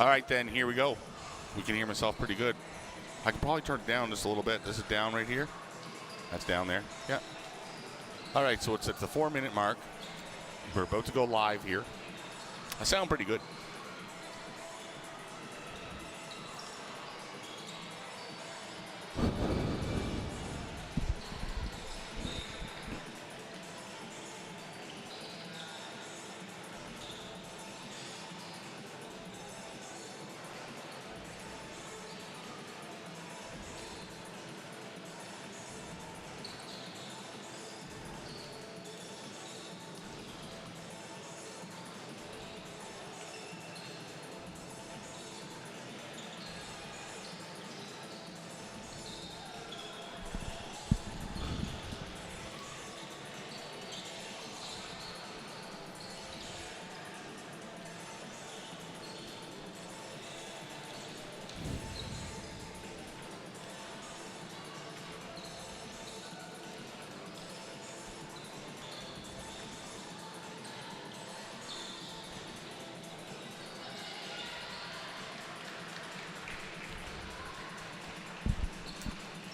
All right, then, here we go. We can hear myself pretty good. I can probably turn it down just a little bit. This is down right here. That's down there. Yeah. All right, so it's at the 4-minute mark. We're about to go live here. I sound pretty good.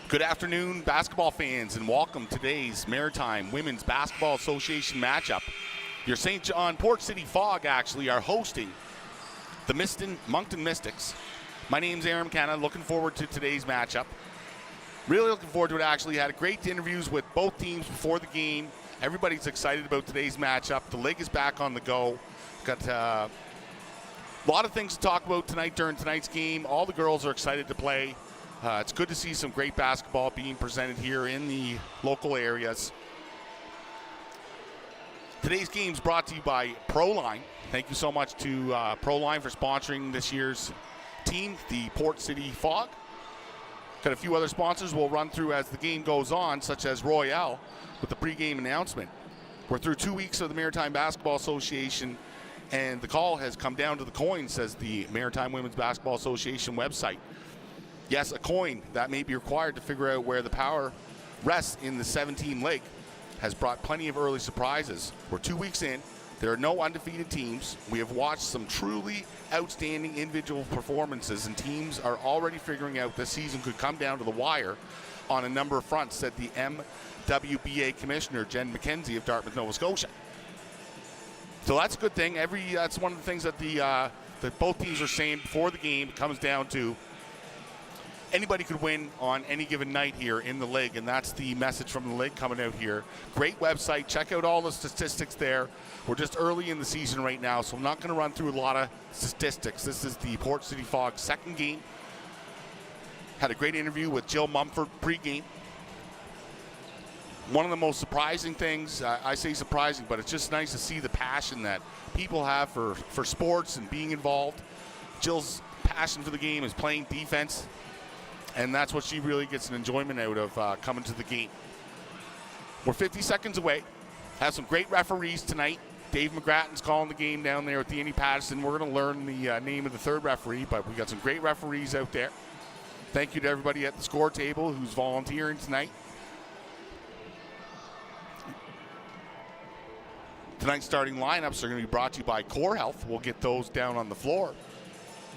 Good afternoon, basketball fans, and welcome to today's Maritime Women's Basketball Association matchup. Your St. John Port City Fog actually are hosting the Moncton Mystics. My name's Aaron McKenna. Looking forward to today's matchup. Really looking forward to it, actually. Had great interviews with both teams before the game. Everybody's excited about today's matchup. The league is back on the go. Got a lot of things to talk about tonight during tonight's game. All the girls are excited to play. It's good to see some great basketball being presented here in the local areas. Today's game is brought to you by Proline. Thank you so much to Proline for sponsoring this year's team, the Port City Fog. Got a few other sponsors we'll run through as the game goes on, such as Royale with the pregame announcement. We're through 2 weeks of the Maritime Basketball Association, and the call has come down to the coin, says the Maritime Women's Basketball Association website. Yes, a coin that may be required to figure out where the power rests in the 7-team league has brought plenty of early surprises. We're 2 weeks in. There are no undefeated teams. We have watched some truly outstanding individual performances, and teams are already figuring out this season could come down to the wire on a number of fronts, said the MWBA commissioner, Jen McKenzie of Dartmouth, Nova Scotia. So that's a good thing. That's one of the things that that both teams are saying before the game. It comes down to anybody could win on any given night here in the league, and that's the message from the league coming out here. Great website. Check out all the statistics there. We're just early in the season right now, so I'm not going to run through a lot of statistics. This is the Port City Fog's second game. Had a great interview with Jill Mumford pregame. One of the most surprising things, I say surprising, but it's just nice to see the passion that people have for sports and being involved. Jill's passion for the game is playing defense, and that's what she really gets an enjoyment out of coming to the game. We're 50 seconds away. Have some great referees tonight. Dave McGrattan's calling the game down there with Danny Patterson. We're going to learn the name of the third referee, but we got some great referees out there. Thank you to everybody at the score table who's volunteering tonight. Tonight's starting lineups are going to be brought to you by Core Health. We'll get those down on the floor.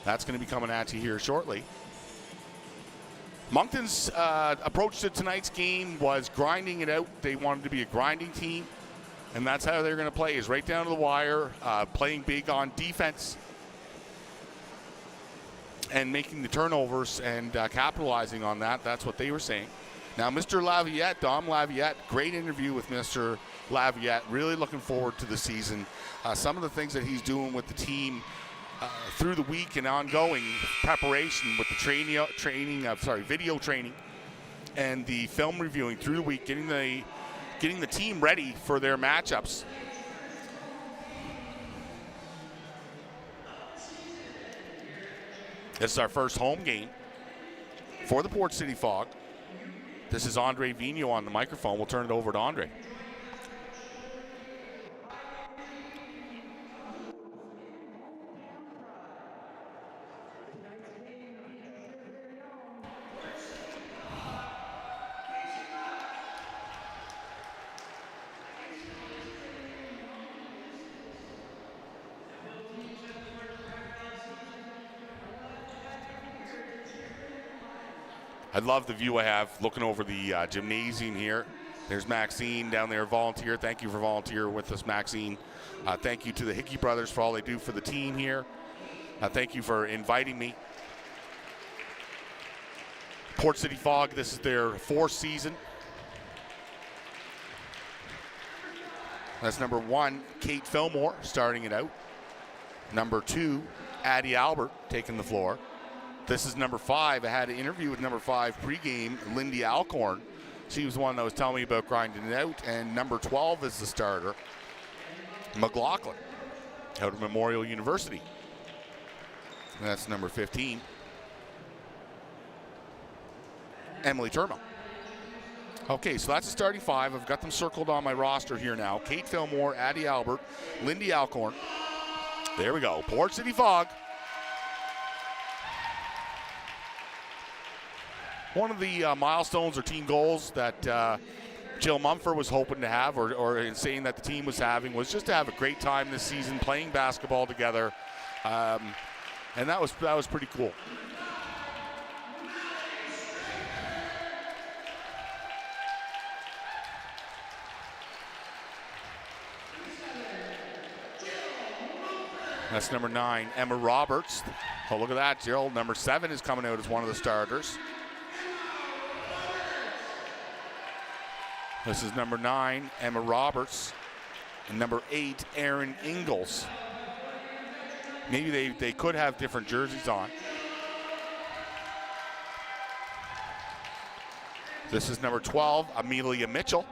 That's going to be coming at you here shortly. Moncton's approach to tonight's game was grinding it out. They wanted to be a grinding team, and that's how they're going to play, is right down to the wire, playing big on defense and making the turnovers and capitalizing on that. That's what they were saying. Now, Mr. Laviette, Dom Laviette, great interview with Mr. Laviette. Really looking forward to the season. Some of the things that he's doing with the team through the week and ongoing preparation with the video training and the film reviewing through the week, getting the team ready for their matchups. This is our first home game for the Port City Fog. This is Andre Vigneault on the microphone. We'll turn it over to Andre. I love the view I have looking over the gymnasium here. There's Maxine down there, volunteer. Thank you for volunteering with us, Maxine. Thank you to the Hickey brothers for all they do for the team here. Thank you for inviting me. Port City Fog, this is their 4th season. That's number 1, Kate Fillmore, starting it out. Number 2, Addie Albert, taking the floor. This is number 5. I had an interview with number 5 pregame, Lindy Alcorn. She was the one that was telling me about grinding it out. And number 12 is the starter, McLaughlin, out of Memorial University. And that's number 15, Emily Turmo. Okay, so that's the starting 5. I've got them circled on my roster here now. Kate Fillmore, Addie Albert, Lindy Alcorn. There we go, Port City Fog. One of the milestones or team goals that Jill Mumford was hoping to have, or in saying that the team was having, was just to have a great time this season playing basketball together, and that was pretty cool. That's number 9, Emma Roberts. Oh, look at that, Jill. Number 7 is coming out as one of the starters. This is number 9, Emma Roberts, and number 8, Erin Ingalls. Maybe they could have different jerseys on. This is number 12, Amelia Mitchell.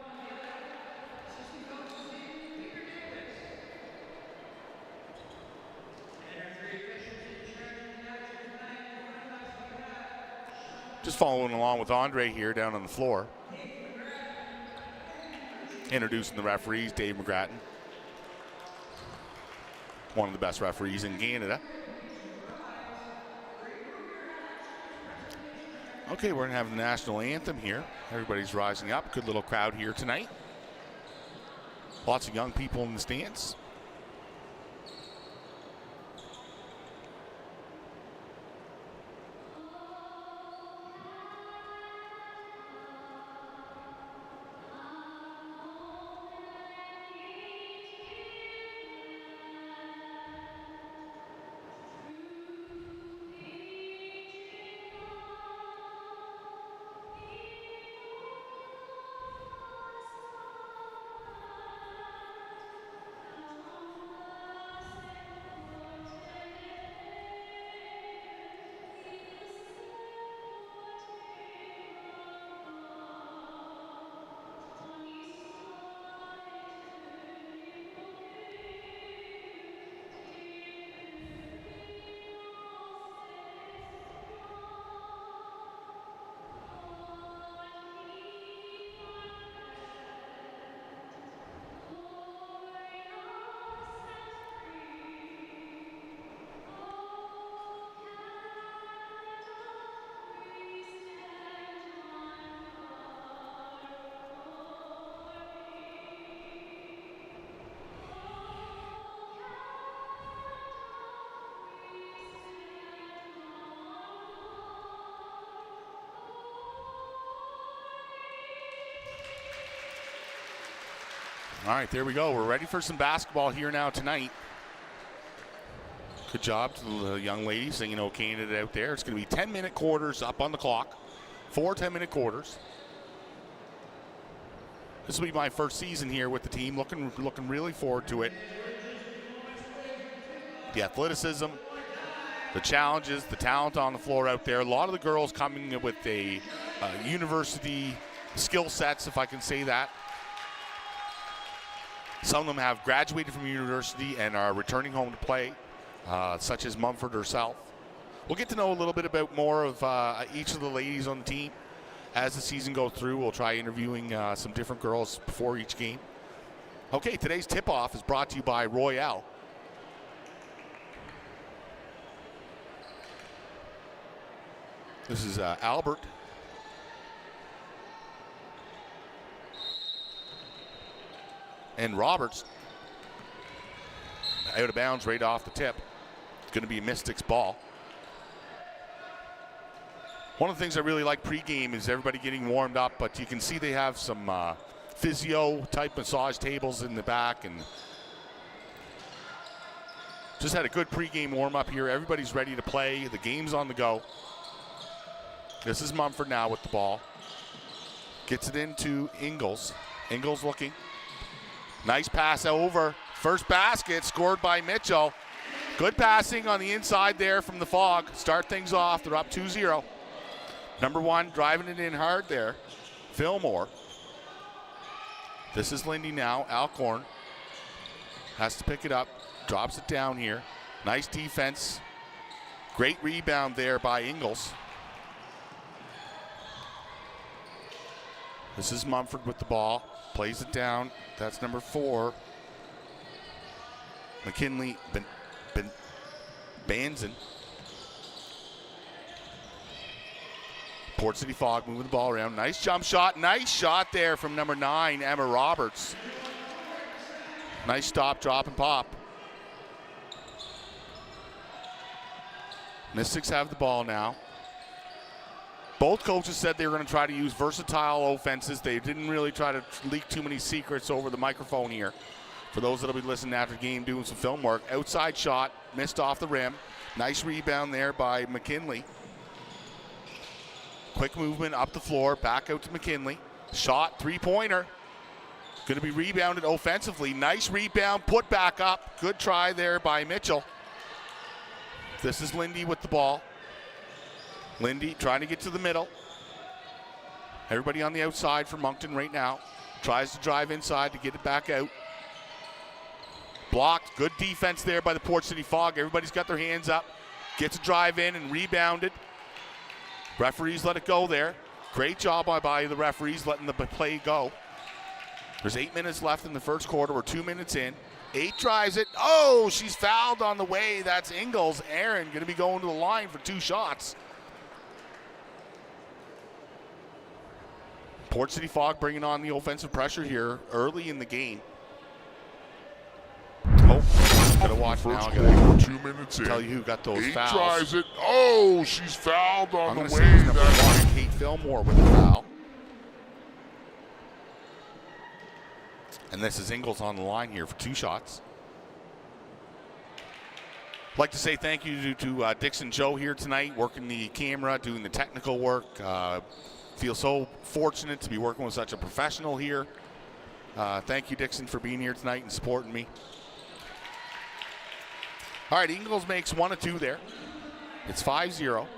Just following along with Andre here down on the floor. Introducing the referees, Dave McGrattan. One of the best referees in Canada. Okay, we're gonna have the national anthem here. Everybody's rising up. Good little crowd here tonight. Lots of young people in the stands. All right, there we go. We're ready for some basketball here now tonight. Good job to the young ladies singing "O Canada" out there. It's going to be 10-minute quarters up on the clock. 4 10-minute quarters. This will be my first season here with the team. Looking really forward to it. The athleticism, the challenges, the talent on the floor out there. A lot of the girls coming with a university skill sets, if I can say that. Some of them have graduated from university and are returning home to play, such as Mumford herself. We'll get to know a little bit about more of each of the ladies on the team as the season goes through. We'll try interviewing some different girls before each game. Okay, today's tip-off is brought to you by Royale. This is Albert. And Roberts out of bounds right off the tip. It's going to be Mystics ball. One of the things I really like pregame is everybody getting warmed up, but you can see they have some physio-type massage tables in the back, and just had a good pregame warm-up here. Everybody's ready to play. The game's on the go. This is Mumford now with the ball. Gets it into Ingles. Ingles looking. Nice pass over. First basket scored by Mitchell. Good passing on the inside there from the Fog. Start things off. They're up 2-0. Number 1 driving it in hard there. Fillmore. This is Lindy now. Alcorn has to pick it up. Drops it down here. Nice defense. Great rebound there by Ingles. This is Mumford with the ball. Plays it down. That's number 4. McKinley Banzan. Port City Fog moving the ball around. Nice jump shot. Nice shot there from number 9, Emma Roberts. Nice stop, drop, and pop. Mystics have the ball now. Both coaches said they were going to try to use versatile offenses. They didn't really try to leak too many secrets over the microphone here. For those that will be listening after the game, doing some film work. Outside shot, missed off the rim. Nice rebound there by McKinley. Quick movement up the floor, back out to McKinley. Shot, three-pointer. Going to be rebounded offensively. Nice rebound, put back up. Good try there by Mitchell. This is Lindy with the ball. Lindy trying to get to the middle. Everybody on the outside for Moncton right now. Tries to drive inside to get it back out. Blocked. Good defense there by the Port City Fog. Everybody's got their hands up. Gets a drive in and rebounded. Referees let it go there. Great job by the referees letting the play go. There's 8 minutes left in the first quarter. We're 2 minutes in. 8 drives it. Oh, she's fouled on the way. That's Ingles. Aaron going to be going to the line for 2 shots. Port City Fog bringing on the offensive pressure here early in the game. Oh, gotta watch now. Gotta 2 minutes in. Tell you who got those 8 fouls. drives it. Oh, she's fouled on the way. Number 1, Kate Fillmore with the foul. And this is Ingles on the line here for 2 shots. I'd like to say thank you to Dixon Joe here tonight, working the camera, doing the technical work. Feel so fortunate to be working with such a professional here. Thank you, Dixon, for being here tonight and supporting me. All right, Ingles makes 1 of 2 there. It's 5-0.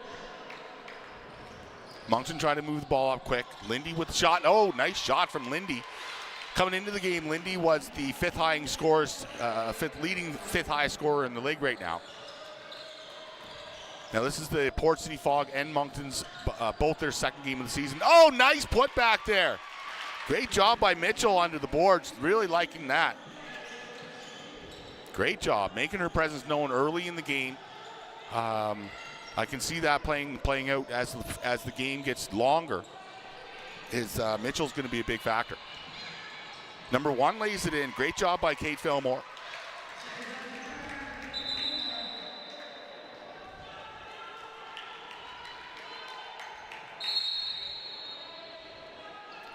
Moncton trying to move the ball up quick. Lindy with the shot. Oh, nice shot from Lindy. Coming into the game, Lindy was the fifth leading highest scorer in the league right now. Now this is the Port City Fog and Moncton's both their second game of the season. Oh, nice putback there. Great job by Mitchell under the boards. Really liking that. Great job, making her presence known early in the game. I can see that playing out as the game gets longer. Mitchell's going to be a big factor. Number 1 lays it in. Great job by Kate Fillmore.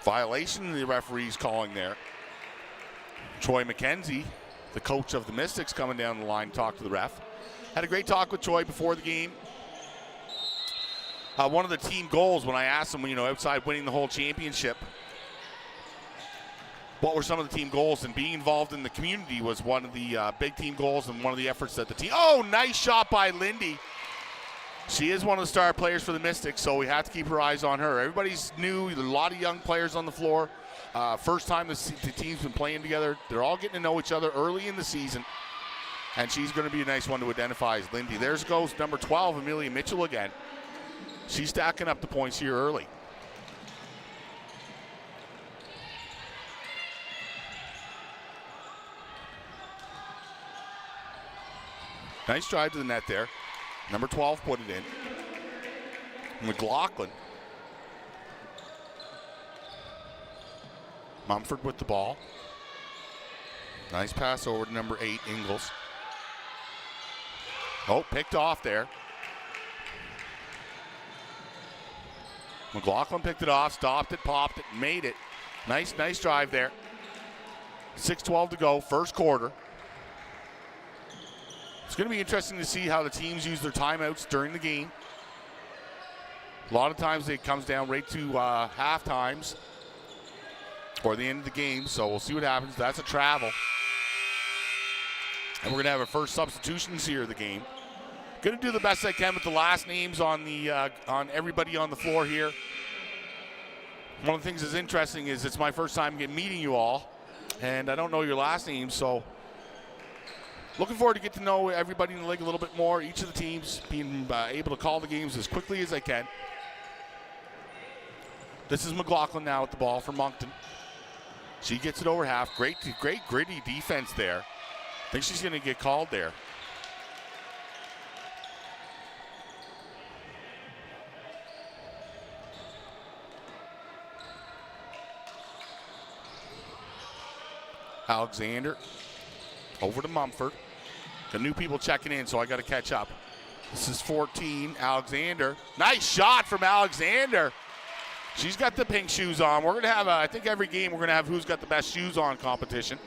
Violation the referee's calling there. Troy McKenzie, the coach of the Mystics, coming down the line to talk to the ref. Had a great talk with Troy before the game. One of the team goals, when I asked him, outside winning the whole championship, what were some of the team goals, and being involved in the community was one of the big team goals and one of the efforts that the team. Oh, nice shot by Lindy. She is one of the star players for the Mystics, so we have to keep our eyes on her. Everybody's new, a lot of young players on the floor. First time the team's been playing together. They're all getting to know each other early in the season, and she's going to be a nice one to identify as Lindy. There goes number 12, Amelia Mitchell again. She's stacking up the points here early. Nice drive to the net there. Number 12 put it in. McLaughlin. Mumford with the ball. Nice pass over to number 8, Ingles. Oh, picked off there. McLaughlin picked it off, stopped it, popped it, made it. Nice drive there. 6:12 to go, first quarter. It's going to be interesting to see how the teams use their timeouts during the game. A lot of times it comes down right to half times or the end of the game, so we'll see what happens. That's a travel. And we're going to have our first substitutions here of the game. Going to do the best I can with the last names on the on everybody on the floor here. One of the things that's interesting is it's my first time meeting you all, and I don't know your last names, so looking forward to get to know everybody in the league a little bit more, each of the teams, being able to call the games as quickly as I can. This is McLaughlin now with the ball for Moncton. She gets it over half. Great gritty defense there. I think she's going to get called there. Alexander over to Mumford. The new people checking in, so I got to catch up. This is 14, Alexander. Nice shot from Alexander. She's got the pink shoes on. We're going to have, I think every game we're going to have who's got the best shoes on competition.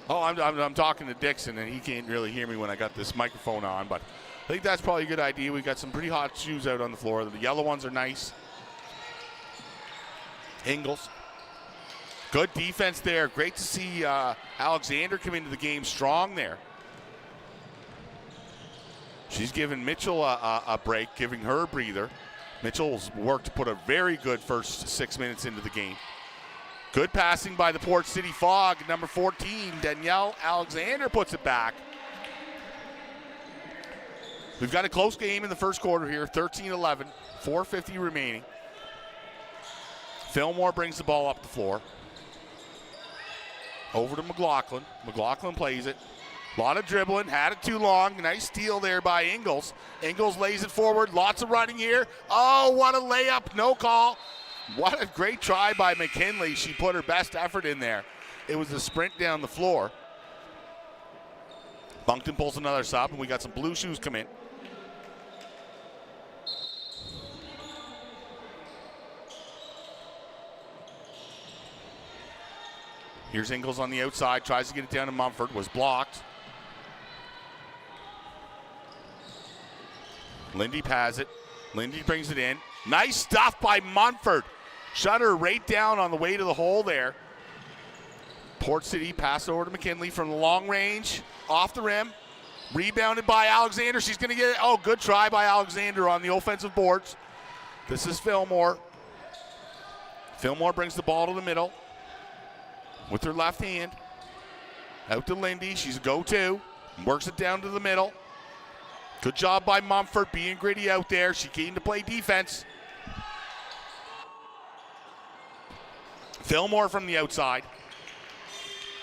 Oh, I'm talking to Dixon, and he can't really hear me when I got this microphone on, but I think that's probably a good idea. We got some pretty hot shoes out on the floor. The yellow ones are nice. Ingles. Good defense there. Great to see Alexander come into the game strong there. She's giving Mitchell a break, giving her a breather. Mitchell's worked to put a very good first 6 minutes into the game. Good passing by the Port City Fog. Number 14, Danielle Alexander puts it back. We've got a close game in the first quarter here, 13-11, 4:50 remaining. Fillmore brings the ball up the floor. Over to McLaughlin. McLaughlin plays it. A lot of dribbling, had it too long. Nice steal there by Ingles. Ingles lays it forward, lots of running here. Oh, what a layup, no call. What a great try by McKinley. She put her best effort in there. It was a sprint down the floor. Moncton pulls another sub, and we got some blue shoes come in. Here's Ingles on the outside, tries to get it down to Mumford, was blocked. Lindy has it. Lindy brings it in. Nice stuff by Mumford. Shut her right down on the way to the hole there. Port City pass over to McKinley from the long range, off the rim. Rebounded by Alexander. She's going to get it. Oh, good try by Alexander on the offensive boards. This is Fillmore. Fillmore brings the ball to the middle with her left hand. Out to Lindy. She's a go-to. Works it down to the middle. Good job by Mumford being gritty out there. She came to play defense. Fillmore from the outside.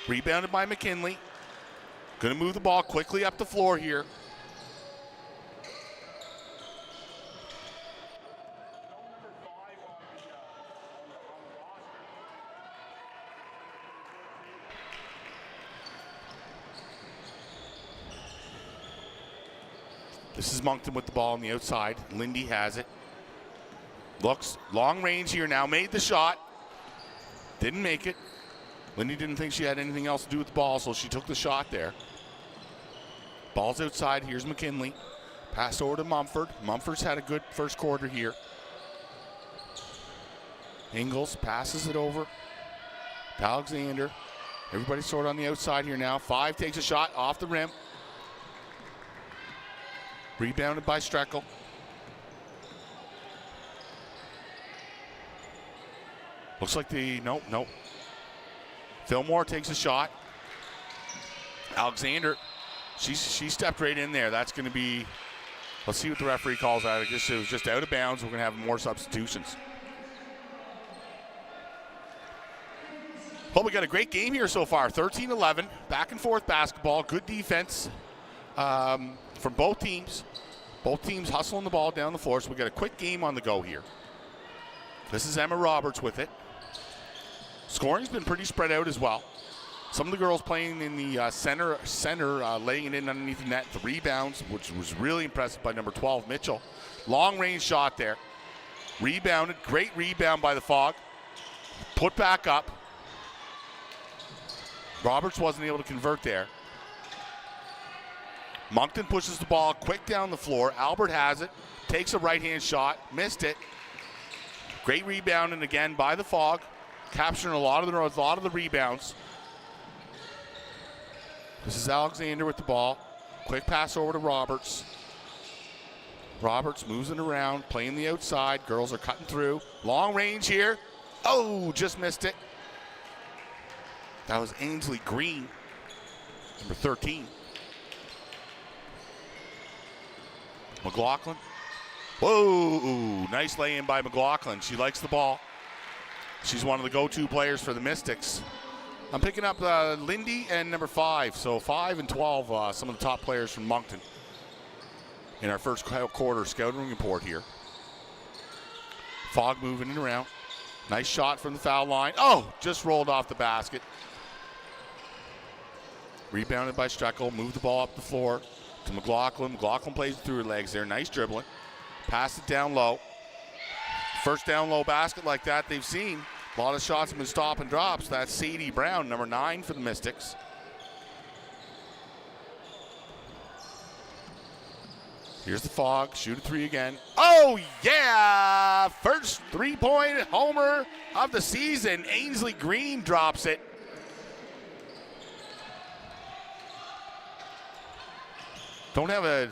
Rebounded by McKinley. Going to move the ball quickly up the floor here. This is Moncton with the ball on the outside. Lindy has it. Looks long range here now. Made the shot. Didn't make it. Lindy didn't think she had anything else to do with the ball, so she took the shot there. Ball's outside. Here's McKinley. Pass over to Mumford. Mumford's had a good first quarter here. Ingles passes it over to Alexander. Everybody's sort of on the outside here now. Five takes a shot off the rim. Rebounded by Streckel. Looks like nope. Fillmore takes a shot. Alexander, she stepped right in there. That's going to be, let's see what the referee calls that. I guess it was just out of bounds. We're going to have more substitutions. Well, we got a great game here so far. 13-11, back and forth basketball. Good defense from both teams. Both teams hustling the ball down the floor, so we got a quick game on the go here. This is Emma Roberts with it. Scoring's been pretty spread out as well. Some of the girls playing in the center, laying it in underneath the net. The rebounds, which was really impressive by number 12, Mitchell. Long range shot there. Rebounded. Great rebound by the Fog. Put back up. Roberts wasn't able to convert there. Moncton pushes the ball quick down the floor. Albert has it. Takes a right-hand shot. Missed it. Great rebounding again by the Fog. Capturing a lot of the rebounds. This is Alexander with the ball. Quick pass over to Roberts. Roberts moves it around, playing the outside. Girls are cutting through. Long range here. Oh, just missed it. That was Ainsley Green, number 13. McLaughlin. Whoa, nice lay-in by McLaughlin. She likes the ball. She's one of the go-to players for the Mystics. I'm picking up Lindy and number 5. So 5 and 12, some of the top players from Moncton in our first quarter scouting report here. Fog moving it around. Nice shot from the foul line. Oh, just rolled off the basket. Rebounded by Streckel. Moved the ball up the floor to McLaughlin. McLaughlin plays through her legs there. Nice dribbling. Pass it down low. First down low basket like that they've seen. A lot of shots have been stop and drops. That's Sadie Brown, number 9 for the Mystics. Here's the Fog. Shoot a 3 again. Oh, yeah! First three-point homer of the season. Ainsley Green drops it. Don't have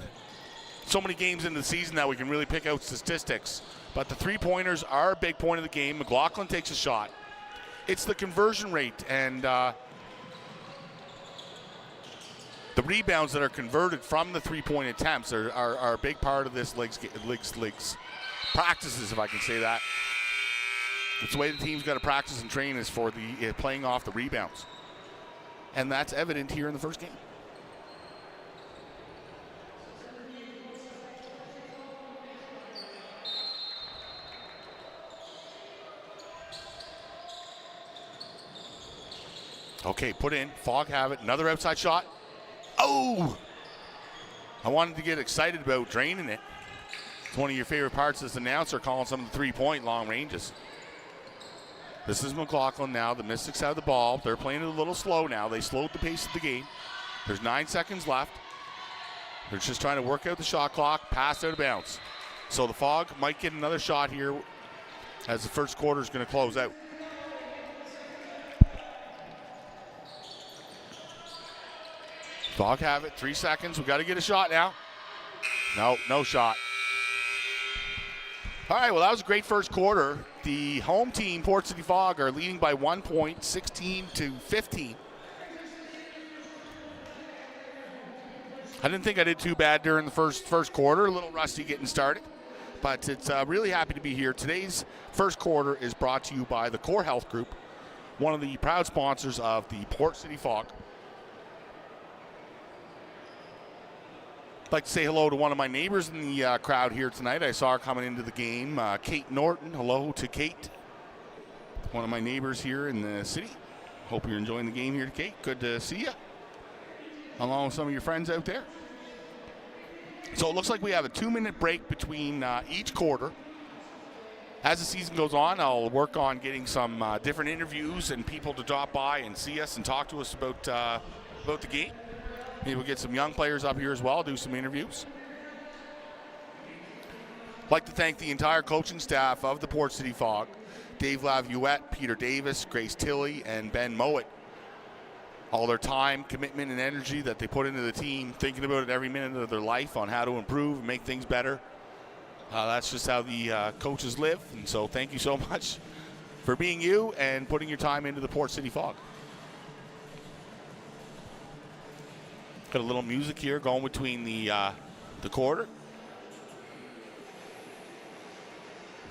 so many games into the season that we can really pick out statistics. But the three-pointers are a big point of the game. McLaughlin takes a shot. It's the conversion rate and the rebounds that are converted from the three-point attempts are a big part of this league's practices, if I can say that. It's the way the team's got to practice and train is for the playing off the rebounds. And that's evident here in the first game. Okay, put in. Fog have it. Another outside shot. Oh! I wanted to get excited about draining it. It's one of your favorite parts as an announcer, calling some of the three-point long ranges. This is McLaughlin now. The Mystics have the ball. They're playing it a little slow now. They slowed the pace of the game. There's 9 seconds left. They're just trying to work out the shot clock. Pass out of bounds. So the Fog might get another shot here as the first quarter is going to close out. Fog have it. 3 seconds. We got to get a shot now. No shot. All right, well, that was a great first quarter. The home team, Port City Fog, are leading by 1 point, 16-15. I didn't think I did too bad during the first quarter. A little rusty getting started, but it's really happy to be here. Today's first quarter is brought to you by the Core Health Group, one of the proud sponsors of the Port City Fog. I'd like to say hello to one of my neighbors in the crowd here tonight. I saw her coming into the game, Kate Norton. Hello to Kate, one of my neighbors here in the city. Hope you're enjoying the game here, Kate. Good to see you, along with some of your friends out there. So it looks like we have a 2-minute break between each quarter. As the season goes on, I'll work on getting some different interviews and people to drop by and see us and talk to us about the game. Maybe we'll get some young players up here as well, do some interviews. I'd like to thank the entire coaching staff of the Port City Fog. Dave Laviolette, Peter Davis, Grace Tilley, and Ben Mowat. All their time, commitment, and energy that they put into the team, thinking about it every minute of their life on how to improve and make things better. That's just how the coaches live. And so thank you so much for being you and putting your time into the Port City Fog. Got a little music here going between the quarter.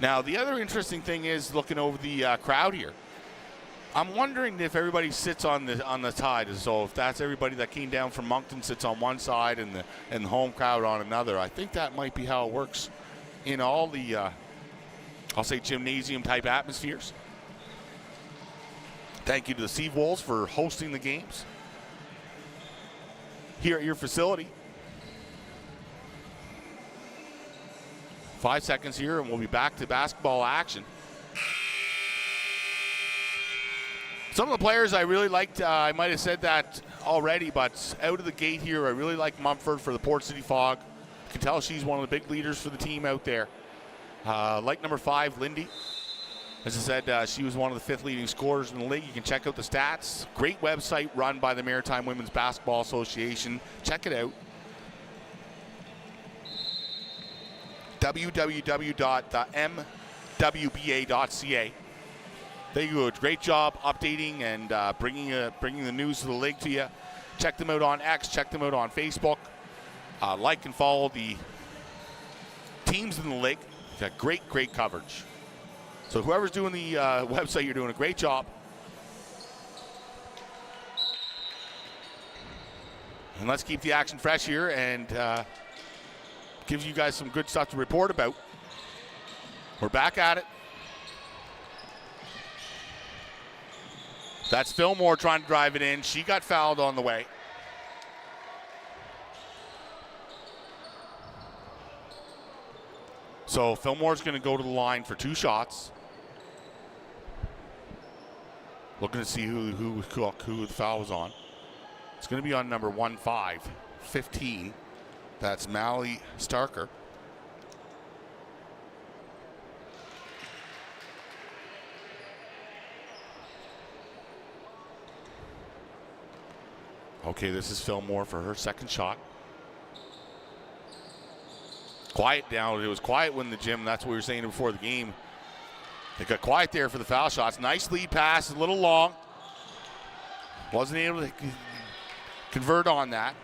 Now, the other interesting thing is looking over the crowd here. I'm wondering if everybody sits on the side. So if that's everybody that came down from Moncton sits on one side and the home crowd on another. I think that might be how it works in all the, I'll say, gymnasium-type atmospheres. Thank you to the Seawolves for hosting the games here at your facility. 5 seconds here, and we'll be back to basketball action. Some of the players I really liked, I might have said that already, but out of the gate here, I really like Mumford for the Port City Fog. You can tell she's one of the big leaders for the team out there. Like number 5, Lindy. As I said, she was one of the 5th leading scorers in the league. You can check out the stats. Great website run by the Maritime Women's Basketball Association. Check it out. www.themwba.ca. They do a great job updating and bringing the news to the league to you. Check them out on X. Check them out on Facebook. Like and follow the teams in the league. Got great coverage. So whoever's doing the website, you're doing a great job. And let's keep the action fresh here and give you guys some good stuff to report about. We're back at it. That's Fillmore trying to drive it in. She got fouled on the way. So Fillmore's going to go to the line for 2 shots. Looking to see who the foul was on. It's going to be on number 15. That's Mally Starker. Okay, this is Fillmore for her second shot. Quiet down. It was quiet when the gym, that's what we were saying before the game. It got quiet there for the foul shots. Nice lead pass, a little long. Wasn't able to convert on that.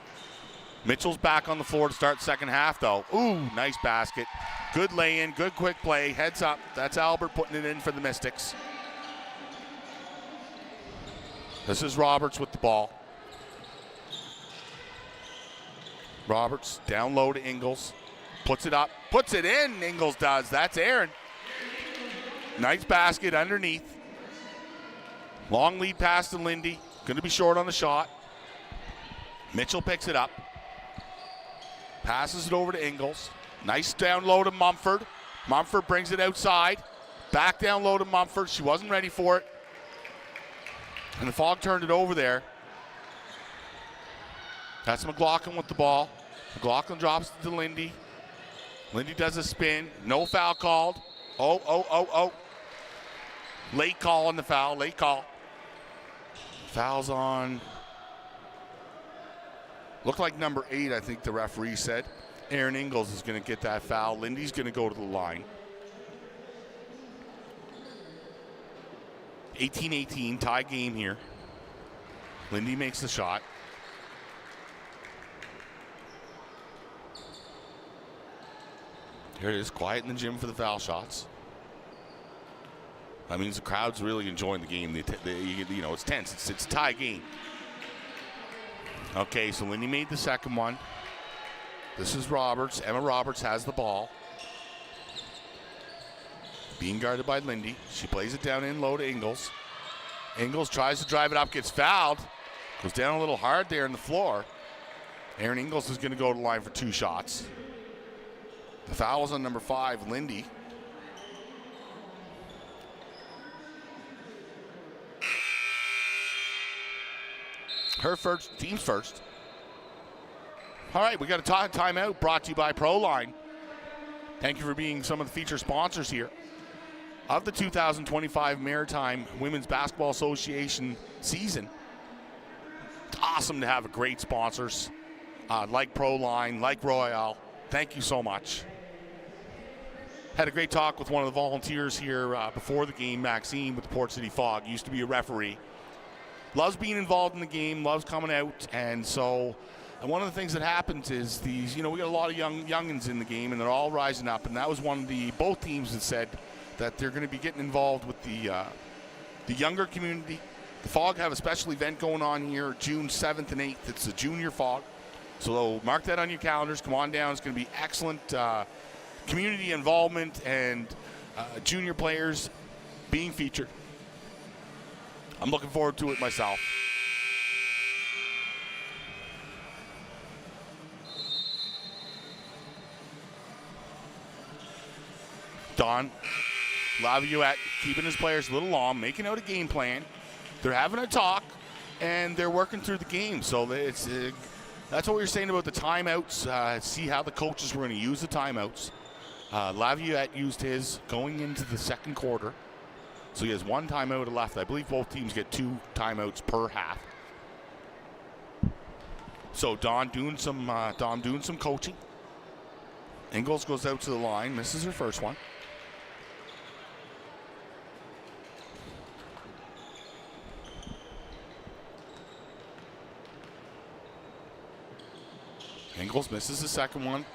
Mitchell's back on the floor to start second half, though. Ooh, nice basket. Good lay-in, good quick play. Heads up. That's Albert putting it in for the Mystics. This is Roberts with the ball. Roberts down low to Ingles. Puts it up, puts it in, Ingles does. That's Aaron. Nice basket underneath. Long lead pass to Lindy. Going to be short on the shot. Mitchell picks it up. Passes it over to Ingles. Nice down low to Mumford. Mumford brings it outside. Back down low to Mumford. She wasn't ready for it. And the Fog turned it over there. That's McLaughlin with the ball. McLaughlin drops it to Lindy. Lindy does a spin. No foul called. Oh. Late call on the foul. Late call. Foul's on. Looked like number 8, I think the referee said. Aaron Ingles is going to get that foul. Lindy's going to go to the line. 18-18, tie game here. Lindy makes the shot. Here it is, quiet in the gym for the foul shots. That means the crowd's really enjoying the game. You know, it's tense. It's a tie game. Okay, so Lindy made the second one. This is Roberts. Emma Roberts has the ball. Being guarded by Lindy. She plays it down in low to Ingles. Ingles tries to drive it up, gets fouled. Goes down a little hard there in the floor. Aaron Ingles is going to go to the line for 2 shots. The foul is on number 5, Lindy. Her first, team's first. All right, we got a timeout brought to you by Proline. Thank you for being some of the feature sponsors here of the 2025 Maritime Women's Basketball Association season. It's awesome to have great sponsors like Proline, like Royale. Thank you so much. Had a great talk with one of the volunteers here before the game, Maxine with the Port City Fog. Used to be a referee. Loves being involved in the game, loves coming out. And one of the things that happens is we got a lot of youngins in the game, and they're all rising up. And that was one of both teams that said that they're going to be getting involved with the younger community. The Fog have a special event going on here June 7th and 8th. It's the Junior Fog. So mark that on your calendars. Come on down. It's going to be excellent community involvement and junior players being featured. I'm looking forward to it myself. Don Laviolette keeping his players a little long, making out a game plan. They're having a talk, and they're working through the game. So it's that's what we were saying about the timeouts. See how the coaches were going to use the timeouts. Laviolette used his going into the second quarter. So he has one timeout left. I believe both teams get 2 timeouts per half. So Dawn doing some coaching. Ingles goes out to the line, misses her first one. Ingles misses the second one.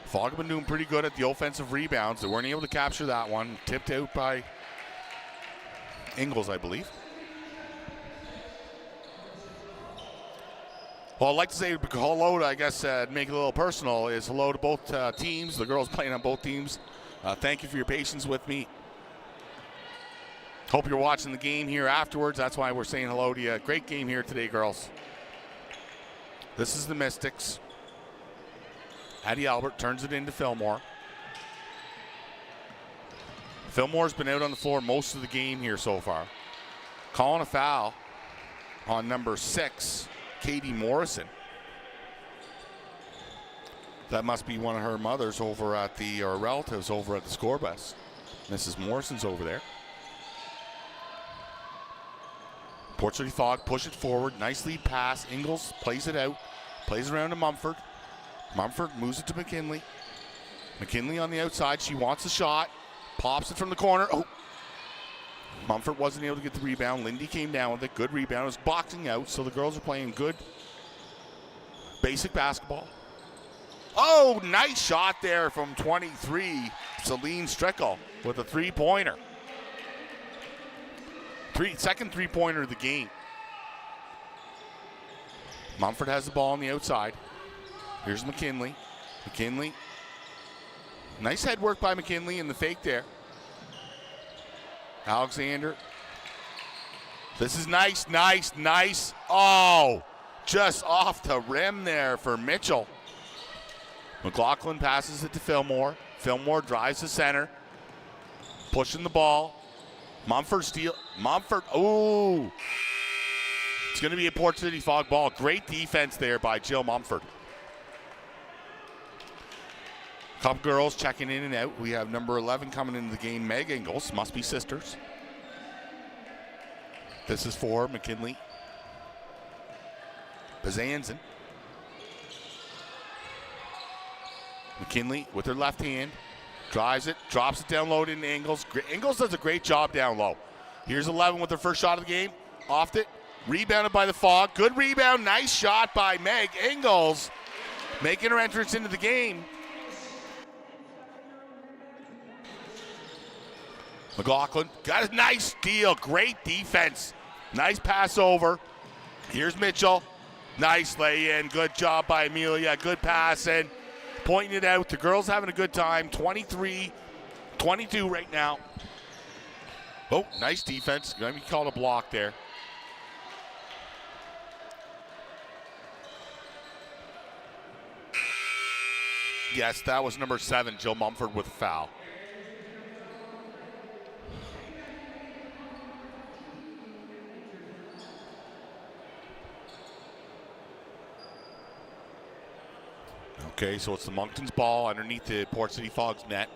Fog have been doing pretty good at the offensive rebounds. They weren't able to capture that one. Tipped out by Ingles, I believe. Well, I'd like to say hello to, I guess, make it a little personal, is hello to both teams. The girls playing on both teams. Thank you for your patience with me. Hope you're watching the game here afterwards. That's why we're saying hello to you. Great game here today, girls. This is the Mystics. Addie Albert turns it into Fillmore. Fillmore's been out on the floor most of the game here so far. Calling a foul on number 6, Katie Morrison. That must be one of her mothers over at the, or relatives over at the score bus. Mrs. Morrison's over there. Port City Fog push it forward. Nice lead pass. Ingles plays it out. Plays around to Mumford. Mumford moves it to McKinley. McKinley on the outside. She wants a shot. Pops it from the corner. Oh. Mumford wasn't able to get the rebound. Lindy came down with it. Good rebound. It was boxing out, so the girls are playing good basic basketball. Oh, nice shot there from 23. Celine Strickle with a three-pointer. Second three-pointer of the game. Mumford has the ball on the outside. Here's McKinley. McKinley. Nice head work by McKinley in the fake there. Alexander. This is nice, nice, nice. Oh, just off the rim there for Mitchell. McLaughlin passes it to Fillmore. Fillmore drives the center. Pushing the ball. Mumford steal. Mumford. Ooh. It's going to be a Port City Fog ball. Great defense there by Jill Mumford. Couple girls checking in and out. We have number 11 coming into the game, Meg Ingles. Must be sisters. This is for McKinley. Bazanzin. McKinley with her left hand. Drives it, drops it down low into Ingles. Ingles does a great job down low. Here's 11 with her first shot of the game. Offed it. Rebounded by the Fog. Good rebound. Nice shot by Meg Ingles. Making her entrance into the game. McLaughlin got a nice steal. Great defense. Nice pass over. Here's Mitchell. Nice lay in. Good job by Amelia. Good pass in. Pointing it out. The girls having a good time. 23-22 right now. Oh, nice defense. Going to be called a block there. Yes, that was number 7, Jill Mumford with a foul. Okay, so it's the Moncton's ball underneath the Port City Fog's net.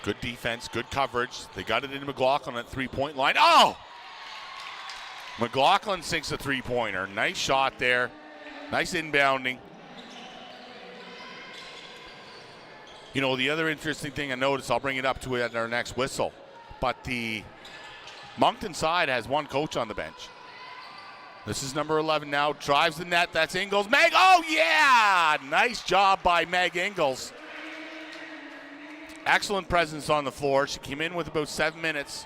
Good defense, good coverage. They got it into McLaughlin at three-point line. Oh! McLaughlin sinks a three-pointer. Nice shot there. Nice inbounding. You know, the other interesting thing I noticed, I'll bring it up to it at our next whistle, but the Moncton side has one coach on the bench. This is number 11 now. Drives the net. That's Ingles. Meg. Oh, yeah. Nice job by Meg Ingles. Excellent presence on the floor. She came in with about 7 minutes.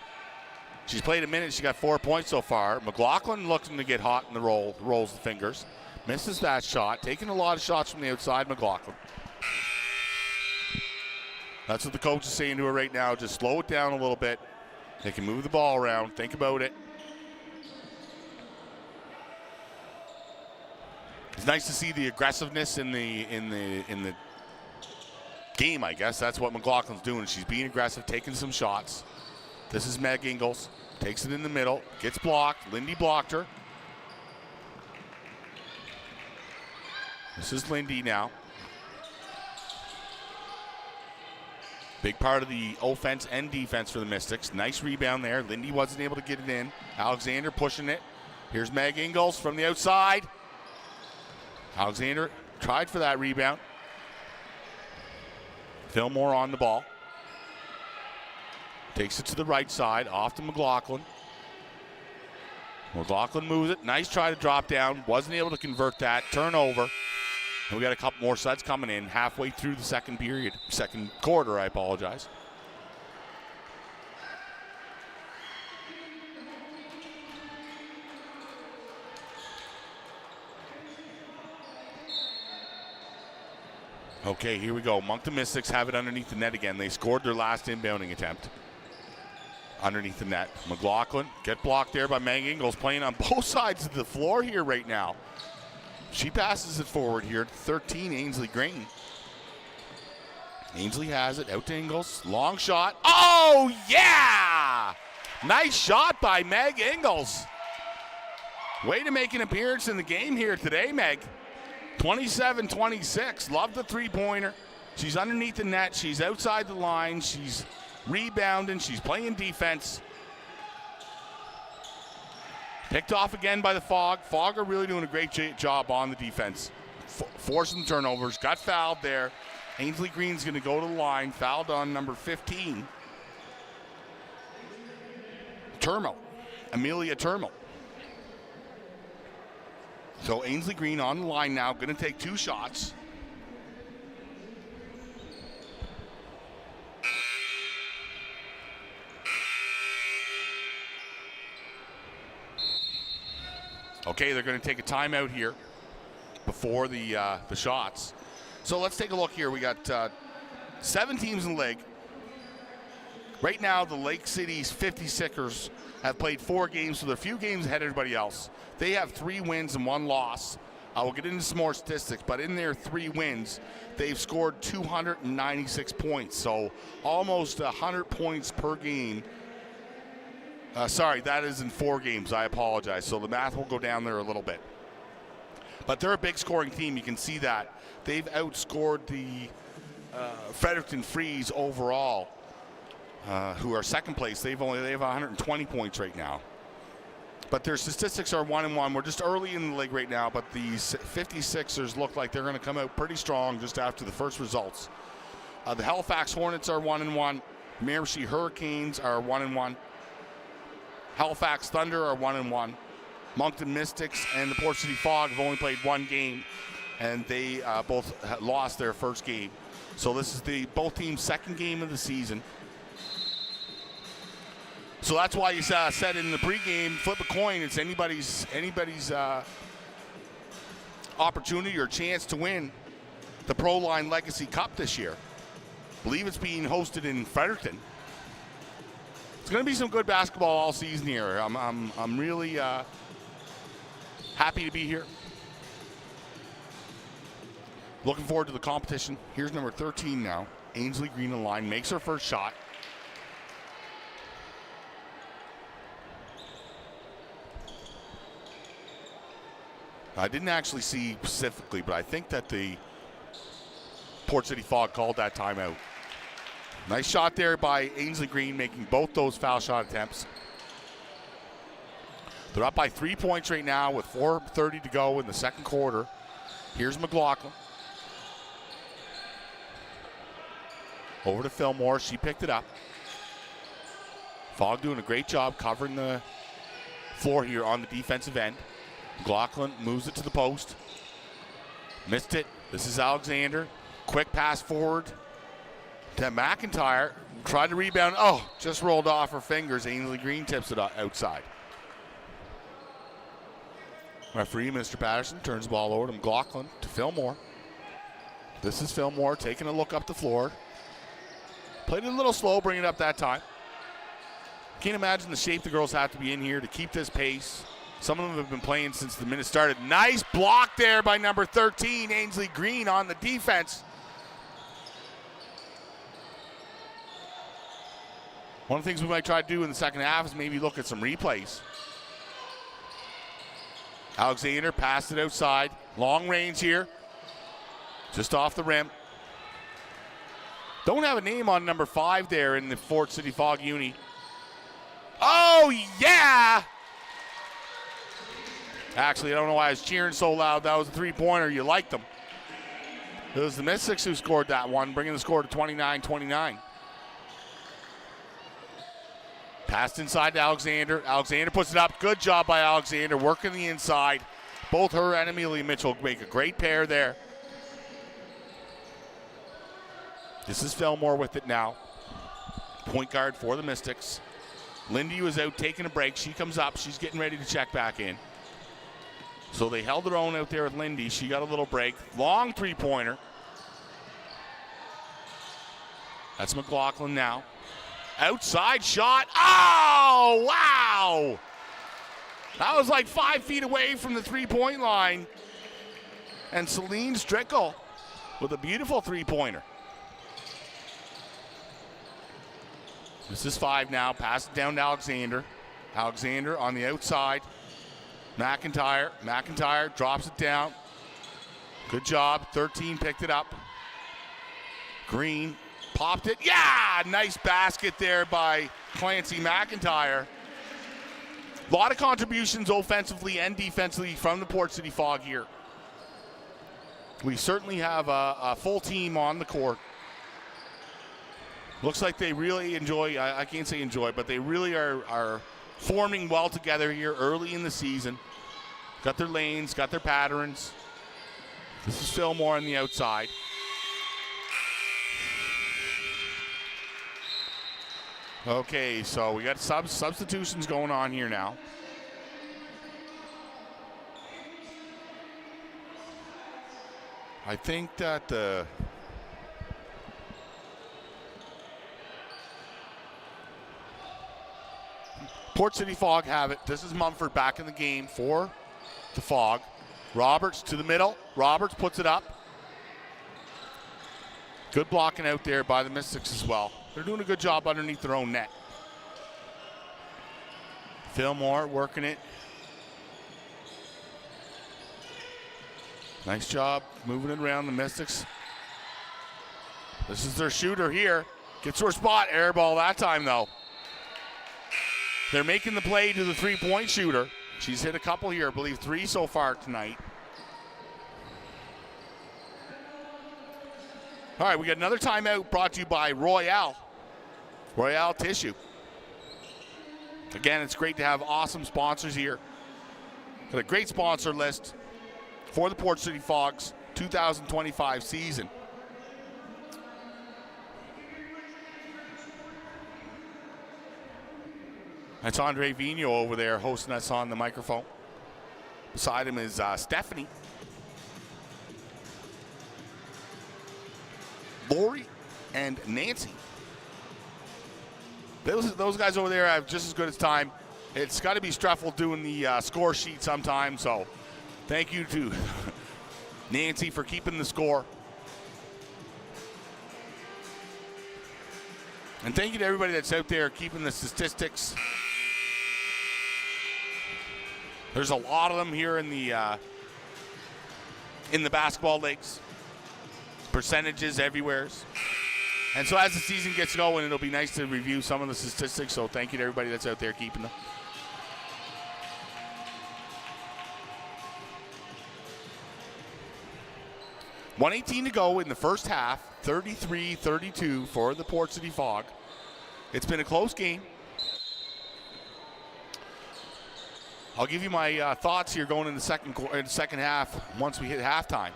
She's played a minute. She got 4 points so far. McLaughlin looking to get hot in the roll. Rolls the fingers. Misses that shot. Taking a lot of shots from the outside, McLaughlin. That's what the coach is saying to her right now. Just slow it down a little bit. They can move the ball around. Think about it. It's nice to see the aggressiveness in the game, I guess. That's what McLaughlin's doing. She's being aggressive, taking some shots. This is Meg Ingles. Takes it in the middle. Gets blocked. Lindy blocked her. This is Lindy now. Big part of the offense and defense for the Mystics. Nice rebound there. Lindy wasn't able to get it in. Alexander pushing it. Here's Meg Ingles from the outside. Alexander tried for that rebound. Fillmore on the ball. Takes it to the right side, off to McLaughlin. McLaughlin moves it. Nice try to drop down. Wasn't able to convert that. Turnover. And we got a couple more suds coming in halfway through the second quarter, I apologize. Okay, here we go. Moncton Mystics have it underneath the net again. They scored their last inbounding attempt. Underneath the net. McLaughlin get blocked there by Meg Ingles, playing on both sides of the floor here right now. She passes it forward here. 13, Ainsley Green. Ainsley has it out to Ingles. Long shot. Oh, yeah! Nice shot by Meg Ingles. Way to make an appearance in the game here today, Meg. 27-26. Love the three-pointer. She's underneath the net. She's outside the line. She's rebounding. She's playing defense. Picked off again by the Fog. Fog are really doing a great job on the defense. Forcing turnovers. Got fouled there. Ainsley Green's going to go to the line. Fouled on number 15. Amelia Turmel. So Ainsley Green on the line now. Going to take two shots. Okay, they're going to take a timeout here before the shots. So let's take a look here. We got 7 teams in the league. Right now, the Lake City's 56ers have played 4 games, so they're a few games ahead of everybody else. They have 3 wins and 1 loss. I will get into some more statistics, but in their 3 wins, they've scored 296 points, so almost 100 points per game. Sorry, that is in 4 games. I apologize. So the math will go down there a little bit. But they're a big scoring team. You can see that. They've outscored the Fredericton Freeze overall, who are second place. They have 120 points right now. But their statistics are 1-1. We're just early in the league right now, but these 56ers look like they're going to come out pretty strong just after the first results. The Halifax Hornets are 1-1. Miramichi Hurricanes are 1-1. Halifax Thunder are 1-1. Moncton Mystics and the Port City Fog have only played 1 game, and they both lost their first game. So this is both teams' second game of the season. So that's why you said in the pregame, flip a coin. It's anybody's opportunity or chance to win the Proline Legacy Cup this year. I believe it's being hosted in Fredericton. It's going to be some good basketball all season here. I'm really happy to be here. Looking forward to the competition. Here's number 13 now. Ainsley Green in line, makes her first shot. I didn't actually see specifically, but I think that the Port City Fog called that timeout. Nice shot there by Ainsley Green, making both those foul shot attempts. They're up by 3 points right now with 4:30 to go in the second quarter. Here's McLaughlin. Over to Fillmore. She picked it up. Fog doing a great job covering the floor here on the defensive end. McLaughlin moves it to the post. Missed it. This is Alexander. Quick pass forward to McIntyre. Tried to rebound. Oh, just rolled off her fingers. Ainsley Green tips it outside. Referee, Mr. Patterson, turns the ball over to McLaughlin to Fillmore. This is Fillmore taking a look up the floor. Played it a little slow, bringing it up that time. Can't imagine the shape the girls have to be in here to keep this pace. Some of them have been playing since the minute started. Nice block there by number 13, Ainsley Green, on the defense. One of the things we might try to do in the second half is maybe look at some replays. Alexander passed it outside. Long range here. Just off the rim. Don't have a name on number 5 there in the Fort City Fog uni. Oh, yeah! Actually, I don't know why I was cheering so loud. That was a three-pointer. You liked them. It was the Mystics who scored that one, bringing the score to 29-29. Passed inside to Alexander. Alexander puts it up. Good job by Alexander, working the inside. Both her and Amelia Mitchell make a great pair there. This is Fillmore with it now. Point guard for the Mystics. Lindy was out taking a break. She comes up. She's getting ready to check back in. So they held their own out there with Lindy. She got a little break. Long three-pointer. That's McLaughlin now. Outside shot. Oh, wow. That was like 5 feet away from the three-point line. And Celine Strickle with a beautiful three-pointer. This is 5 now. Pass it down to Alexander. Alexander on the outside. McIntyre. McIntyre drops it down. Good job. 13 picked it up. Green popped it. Yeah! Nice basket there by Clancy McIntyre. A lot of contributions offensively and defensively from the Port City Fog here. We certainly have a full team on the court. Looks like they really enjoy, I can't say enjoy, but they really are forming well together here early in the season. Got their lanes, got their patterns. This is Fillmore on the outside. Okay, so we got substitutions going on here now. I think that the Port City Fog have it. This is Mumford back in the game for the Fog. Roberts to the middle. Roberts puts it up. Good blocking out there by the Mystics as well. They're doing a good job underneath their own net. Fillmore working it. Nice job moving it around the Mystics. This is their shooter here. Gets to her spot. Air ball that time though. They're making the play to the three-point shooter. She's hit a couple here, I believe 3 so far tonight. All right, we got another timeout brought to you by Royale Tissue. Again, it's great to have awesome sponsors here. Got a great sponsor list for the Port City Fogs 2025 season. That's Andre Vigneault over there hosting us on the microphone. Beside him is Stephanie, Lori, and Nancy. Those guys over there have just as good as time. It's got to be stressful doing the score sheet sometimes, so thank you to Nancy for keeping the score. And thank you to everybody that's out there keeping the statistics. There's a lot of them here in the basketball leagues. Percentages everywhere. And so as the season gets going, it'll be nice to review some of the statistics. So thank you to everybody that's out there keeping them. .118 to go in the first half. 33-32 for the Port City Fog. It's been a close game. I'll give you my thoughts here going in the second half once we hit halftime.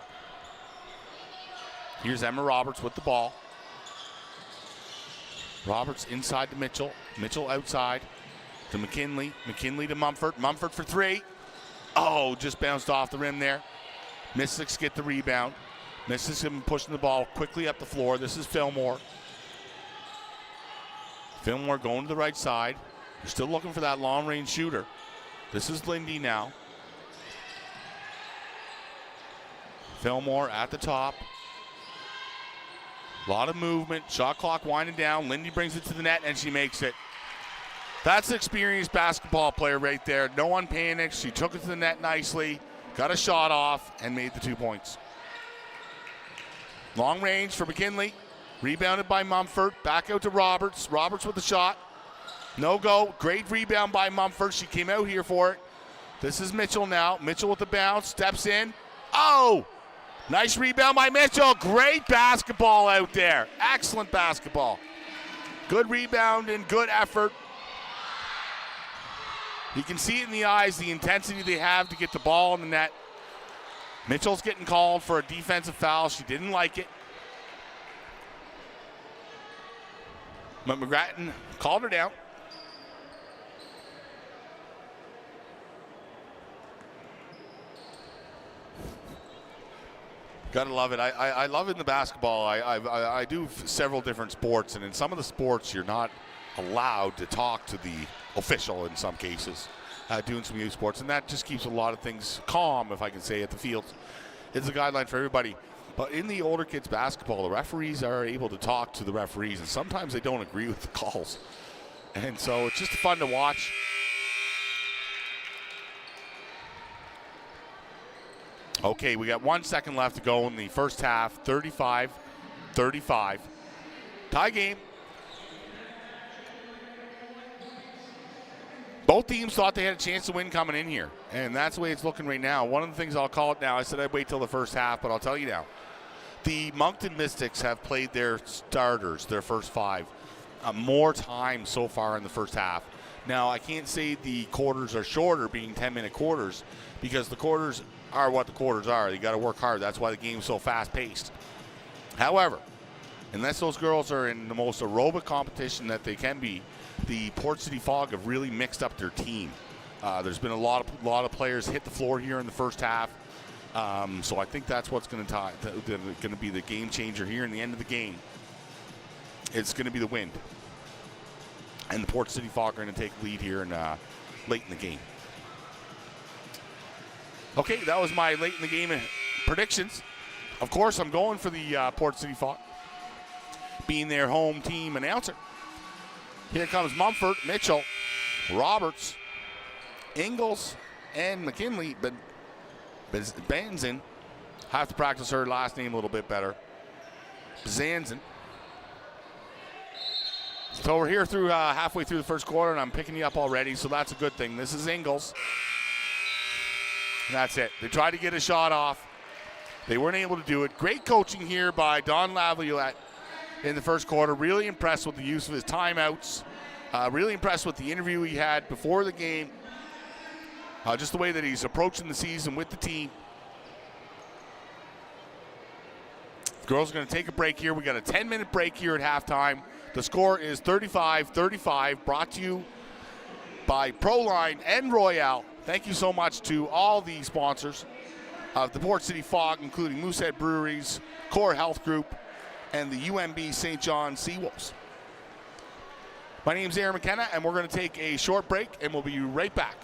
Here's Emma Roberts with the ball. Roberts inside to Mitchell. Mitchell outside to McKinley. McKinley to Mumford. Mumford for 3. Oh, just bounced off the rim there. Mystics get the rebound. Mystics have been pushing the ball quickly up the floor. This is Fillmore. Fillmore going to the right side. They're still looking for that long-range shooter. This is Lindy now. Fillmore at the top. A lot of movement. Shot clock winding down. Lindy brings it to the net, and she makes it. That's an experienced basketball player right there. No one panicked. She took it to the net nicely, got a shot off, and made the 2 points. Long range for McKinley. Rebounded by Mumford. Back out to Roberts. Roberts with the shot. No go. Great rebound by Mumford. She came out here for it. This is Mitchell now. Mitchell with the bounce. Steps in. Oh! Nice rebound by Mitchell. Great basketball out there. Excellent basketball. Good rebound and good effort. You can see it in the eyes, the intensity they have to get the ball in the net. Mitchell's getting called for a defensive foul. She didn't like it. But McGrattan called her down. Gotta love it. I love it in the basketball. I do several different sports, and in some of the sports you're not allowed to talk to the official in some cases, doing some youth sports, and that just keeps a lot of things calm, if I can say, at the fields. It's a guideline for everybody. But in the older kids basketball, the referees are able to talk to the referees, and sometimes they don't agree with the calls. And so it's just fun to watch. Okay, we got 1 second left to go in the first half. 35-35. Tie game. Both teams thought they had a chance to win coming in here, and that's the way it's looking right now. One of the things I'll call it now, I said I'd wait till the first half, but I'll tell you now. The Moncton Mystics have played their starters, their first 5, more times so far in the first half. Now, I can't say the quarters are shorter, being 10-minute quarters, because the quarters are what the quarters are. You got to work hard. That's why the game's so fast-paced. However, unless those girls are in the most aerobic competition that they can be, the Port City Fog have really mixed up their team. There's been a lot of players hit the floor here in the first half. So I think that's what's going to be the game changer here in the end of the game. It's going to be the wind. And the Port City Fog are going to take lead here late in the game. Okay, that was my late in the game predictions. Of course, I'm going for the Port City Fog, being their home team announcer. Here comes Mumford, Mitchell, Roberts, Ingalls, and McKinley, but Banzin. Have to practice her last name a little bit better. Zanzin. So we're here through halfway through the first quarter, and I'm picking you up already, so that's a good thing. This is Ingalls. And that's it. They tried to get a shot off. They weren't able to do it. Great coaching here by Don Laviolette in the first quarter. Really impressed with the use of his timeouts. Really impressed with the interview he had before the game. Just the way that he's approaching the season with the team. The girls are going to take a break here. We got a 10-minute break here at halftime. The score is 35-35, brought to you by Proline and Royale. Thank you so much to all the sponsors of the Port City Fog, including Moosehead Breweries, Core Health Group, and the UMB St. John Seawolves. My name's Aaron McKenna, and we're going to take a short break, and we'll be right back.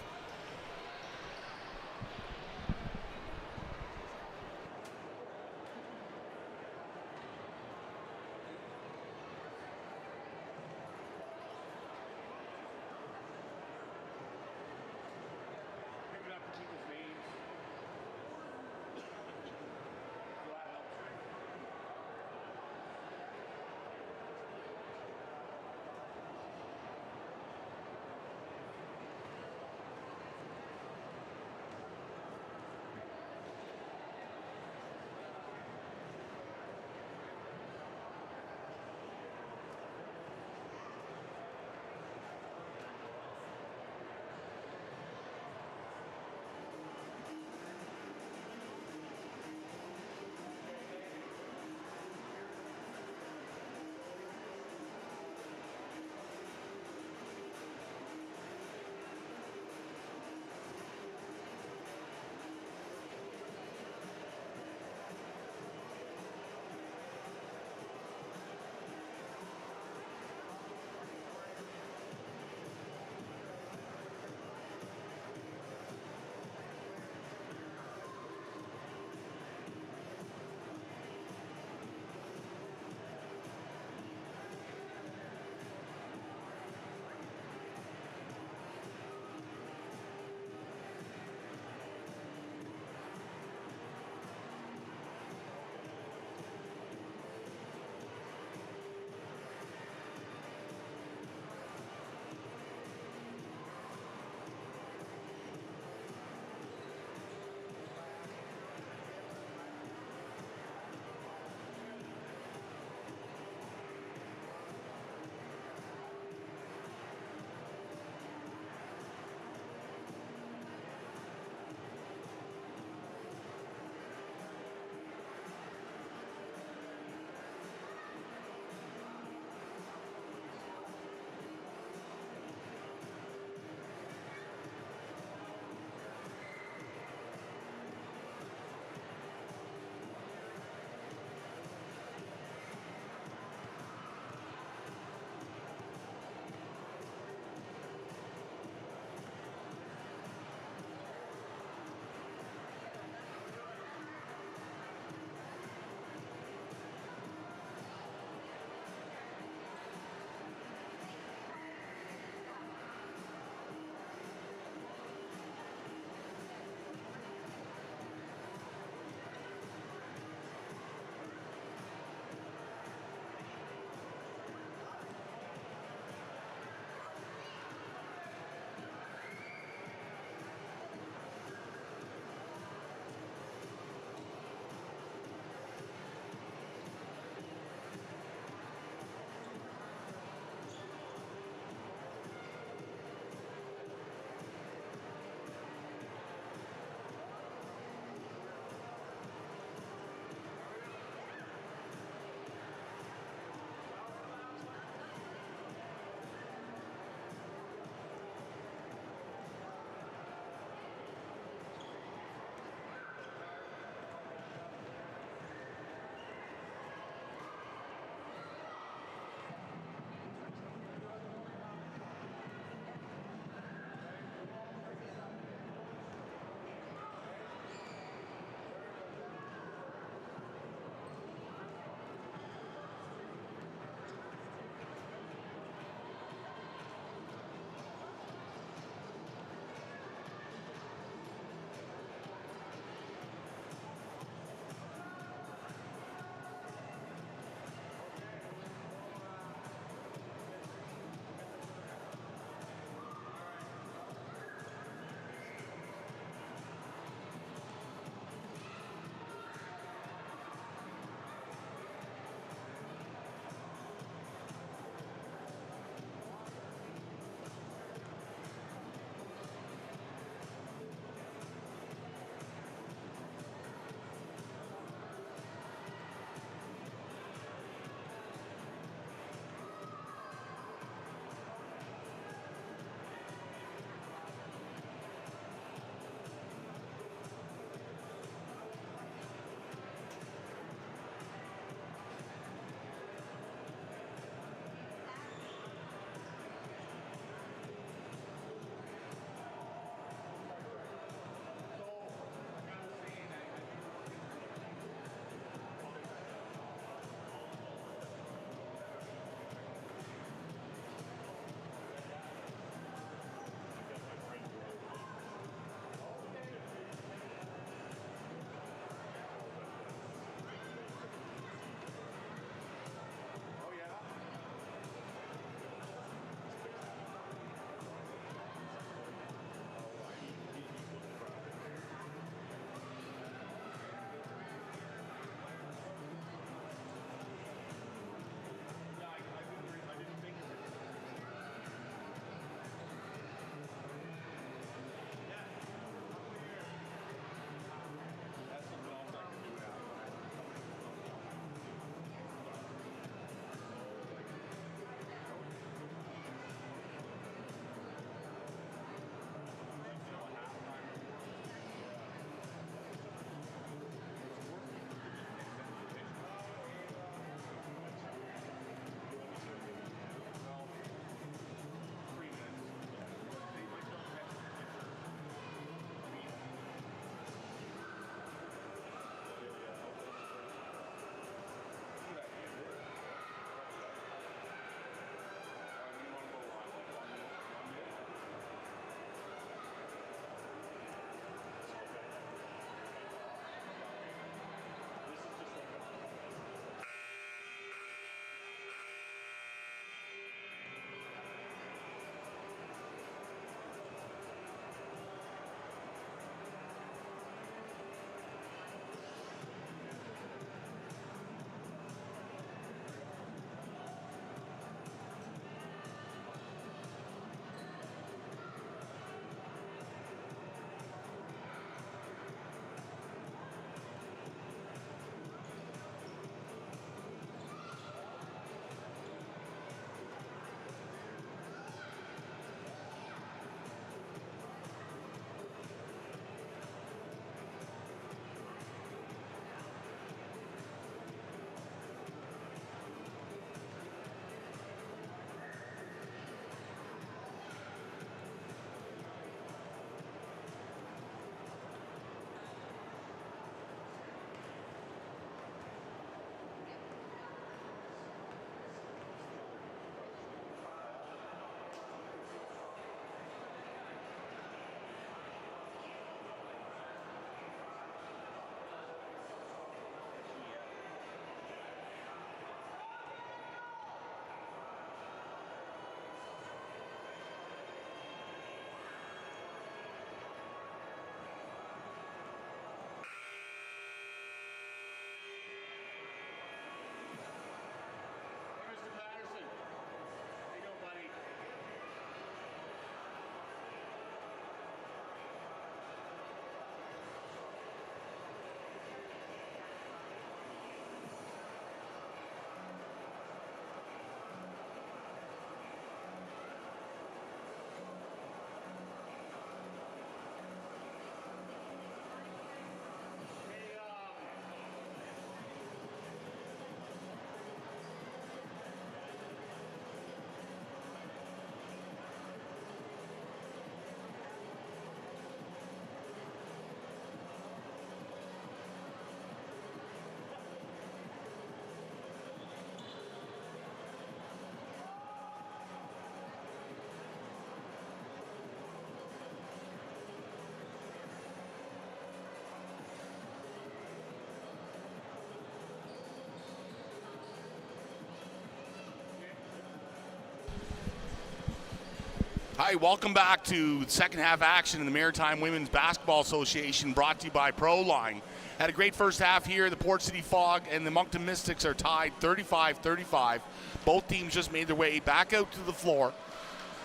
Hi, welcome back to second half action in the Maritime Women's Basketball Association, brought to you by ProLine. Had a great first half here. The Port City Fog and the Moncton Mystics are tied 35-35. Both teams just made their way back out to the floor.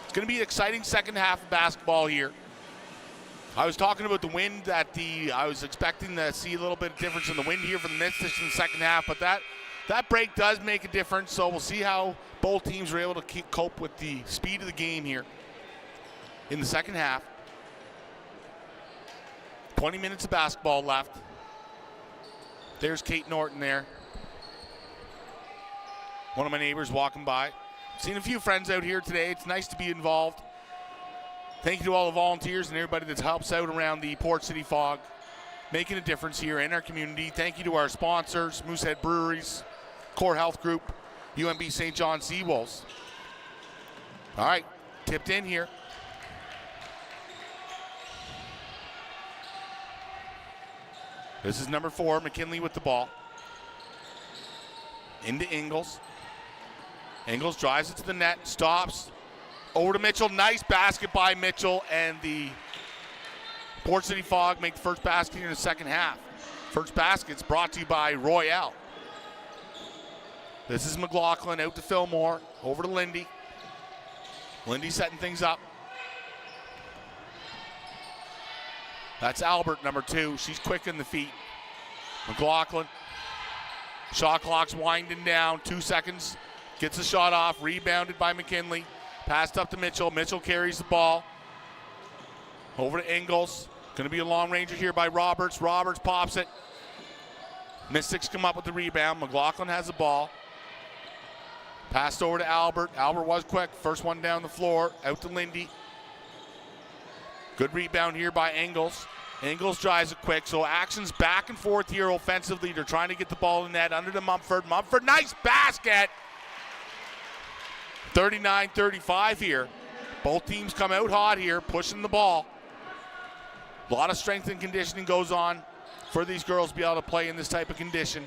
It's going to be an exciting second half of basketball here. I was talking about the wind I was expecting to see a little bit of difference in the wind here for the Mystics in the second half, but that break does make a difference, so we'll see how both teams are able to cope with the speed of the game here in the second half. 20 minutes of basketball left. There's Kate Norton there. One of my neighbors walking by. Seen a few friends out here today. It's nice to be involved. Thank you to all the volunteers and everybody that helps out around the Port City Fog, making a difference here in our community. Thank you to our sponsors, Moosehead Breweries, Core Health Group, UMB St. John Seawolves. All right, tipped in here. This is number 4, McKinley with the ball. Into Ingles. Ingles drives it to the net, stops. Over to Mitchell, nice basket by Mitchell, and the Port City Fog make the first basket here in the second half. First basket's brought to you by Royale. This is McLaughlin out to Fillmore, over to Lindy. Lindy setting things up. That's Albert, number 2. She's quick in the feet. McLaughlin. Shot clock's winding down. 2 seconds. Gets the shot off. Rebounded by McKinley. Passed up to Mitchell. Mitchell carries the ball. Over to Ingles. Going to be a long ranger here by Roberts. Roberts pops it. Mystics come up with the rebound. McLaughlin has the ball. Passed over to Albert. Albert was quick. First one down the floor. Out to Lindy. Good rebound here by Ingles. Ingles drives it quick, so action's back and forth here offensively. They're trying to get the ball in net under to Mumford. Mumford, nice basket! 39-35 here. Both teams come out hot here, pushing the ball. A lot of strength and conditioning goes on for these girls to be able to play in this type of condition.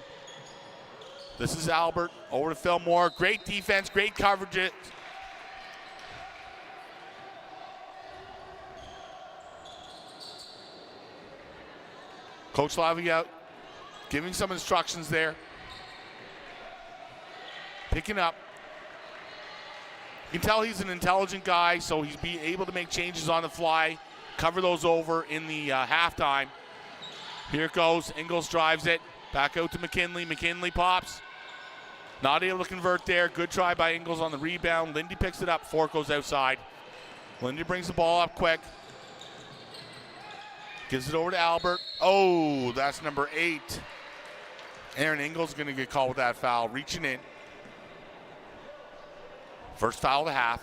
This is Albert, over to Fillmore. Great defense, great coverage. Coach Lavey out, giving some instructions there. Picking up. You can tell he's an intelligent guy, so he's being able to make changes on the fly, cover those over in the halftime. Here it goes. Ingles drives it. Back out to McKinley. McKinley pops. Not able to convert there. Good try by Ingles on the rebound. Lindy picks it up. Fork goes outside. Lindy brings the ball up quick. Gives it over to Albert. Oh, that's number 8. Aaron Ingles going to get called with that foul. Reaching in. First foul of the half.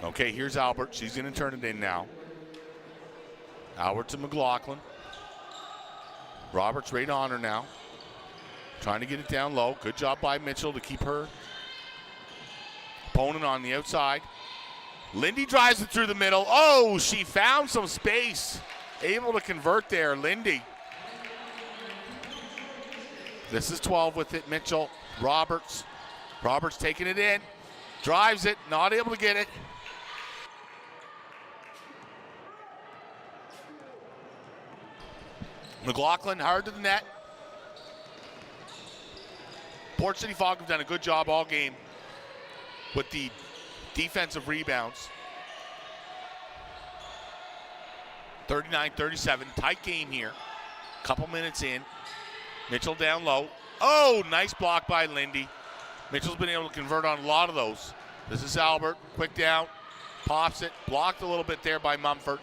Okay, here's Albert. She's going to turn it in now. Albert to McLaughlin. Roberts right on her now. Trying to get it down low. Good job by Mitchell to keep her opponent on the outside. Lindy drives it through the middle. Oh, she found some space. Able to convert there, Lindy. This is 12 with it, Mitchell. Roberts. Roberts taking it in. Drives it, not able to get it. McLaughlin hard to the net. Port City Fog have done a good job all game with the defensive rebounds. 39-37, tight game here. Couple minutes in. Mitchell down low. Oh, nice block by Lindy. Mitchell's been able to convert on a lot of those. This is Albert, quick down, pops it, blocked a little bit there by Mumford.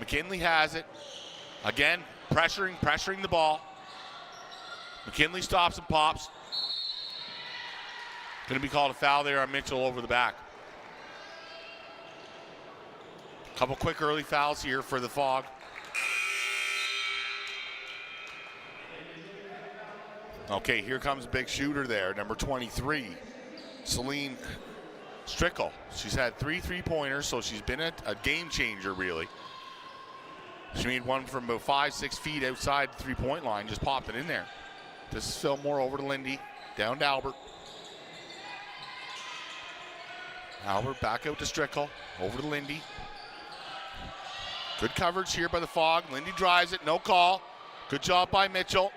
McKinley has it. Again, pressuring the ball. McKinley stops and pops. Going to be called a foul there on Mitchell over the back. Couple quick early fouls here for the Fog. Okay, here comes a big shooter there, number 23, Celine Strickle. She's had 3 3-pointers, so she's been a game changer, really. She made one from about 5-6 feet outside the 3-point line, just popped it in there. This is Fillmore over to Lindy, down to Albert. Albert back out to Strickle. Over to Lindy. Good coverage here by the Fog. Lindy drives it. No call. Good job by Mitchell.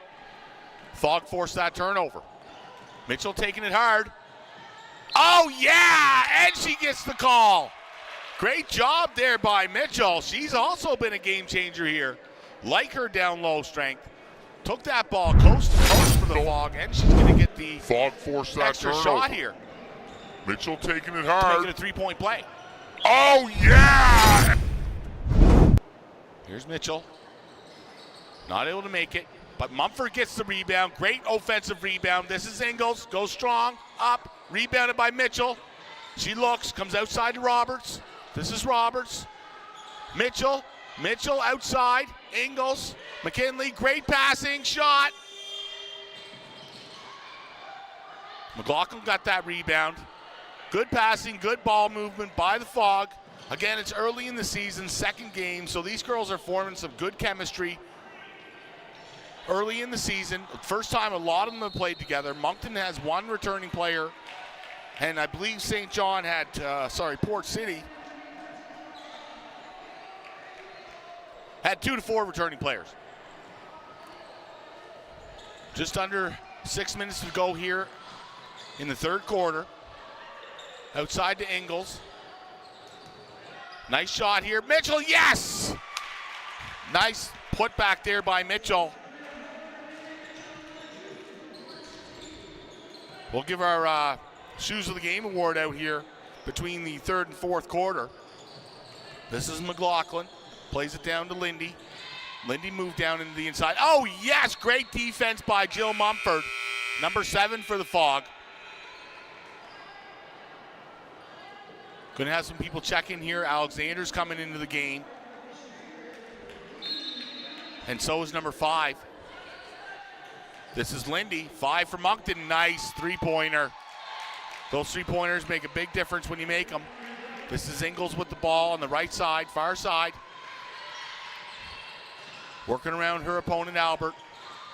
Fog forced that turnover. Mitchell taking it hard. Oh, yeah! And she gets the call. Great job there by Mitchell. She's also been a game changer here. Like her down low strength. Took that ball coast to coast for the Fog, and she's going to get the Fog forced that extra turnover. shot here. Mitchell taking it hard. Making a three-point play. Oh, yeah! Here's Mitchell. Not able to make it, but Mumford gets the rebound. Great offensive rebound. This is Ingles. Goes strong. Up. Rebounded by Mitchell. She looks. Comes outside to Roberts. This is Roberts. Mitchell. Mitchell outside. Ingles. McKinley. Great passing. Shot. McLaughlin got that rebound. Good passing. Good ball movement by the Fog. Again, it's early in the season, second game, so these girls are forming some good chemistry early in the season. First time a lot of them have played together. Moncton has one returning player, and I believe St. John had, Port City had 2 to 4 returning players. Just under 6 minutes to go here in the third quarter. Outside to Ingles. Nice shot here. Mitchell, yes! Nice put back there by Mitchell. We'll give our Shoes of the Game award out here between the third and fourth quarter. This is McLaughlin. Plays it down to Lindy. Lindy moved down into the inside. Oh, yes! Great defense by Jill Mumford. Number 7 for the Fog. Going to have some people check in here. Alexander's coming into the game. And so is number 5. This is Lindy. 5 for Moncton. Nice three-pointer. Those three-pointers make a big difference when you make them. This is Ingles with the ball on the right side, far side. Working around her opponent, Albert.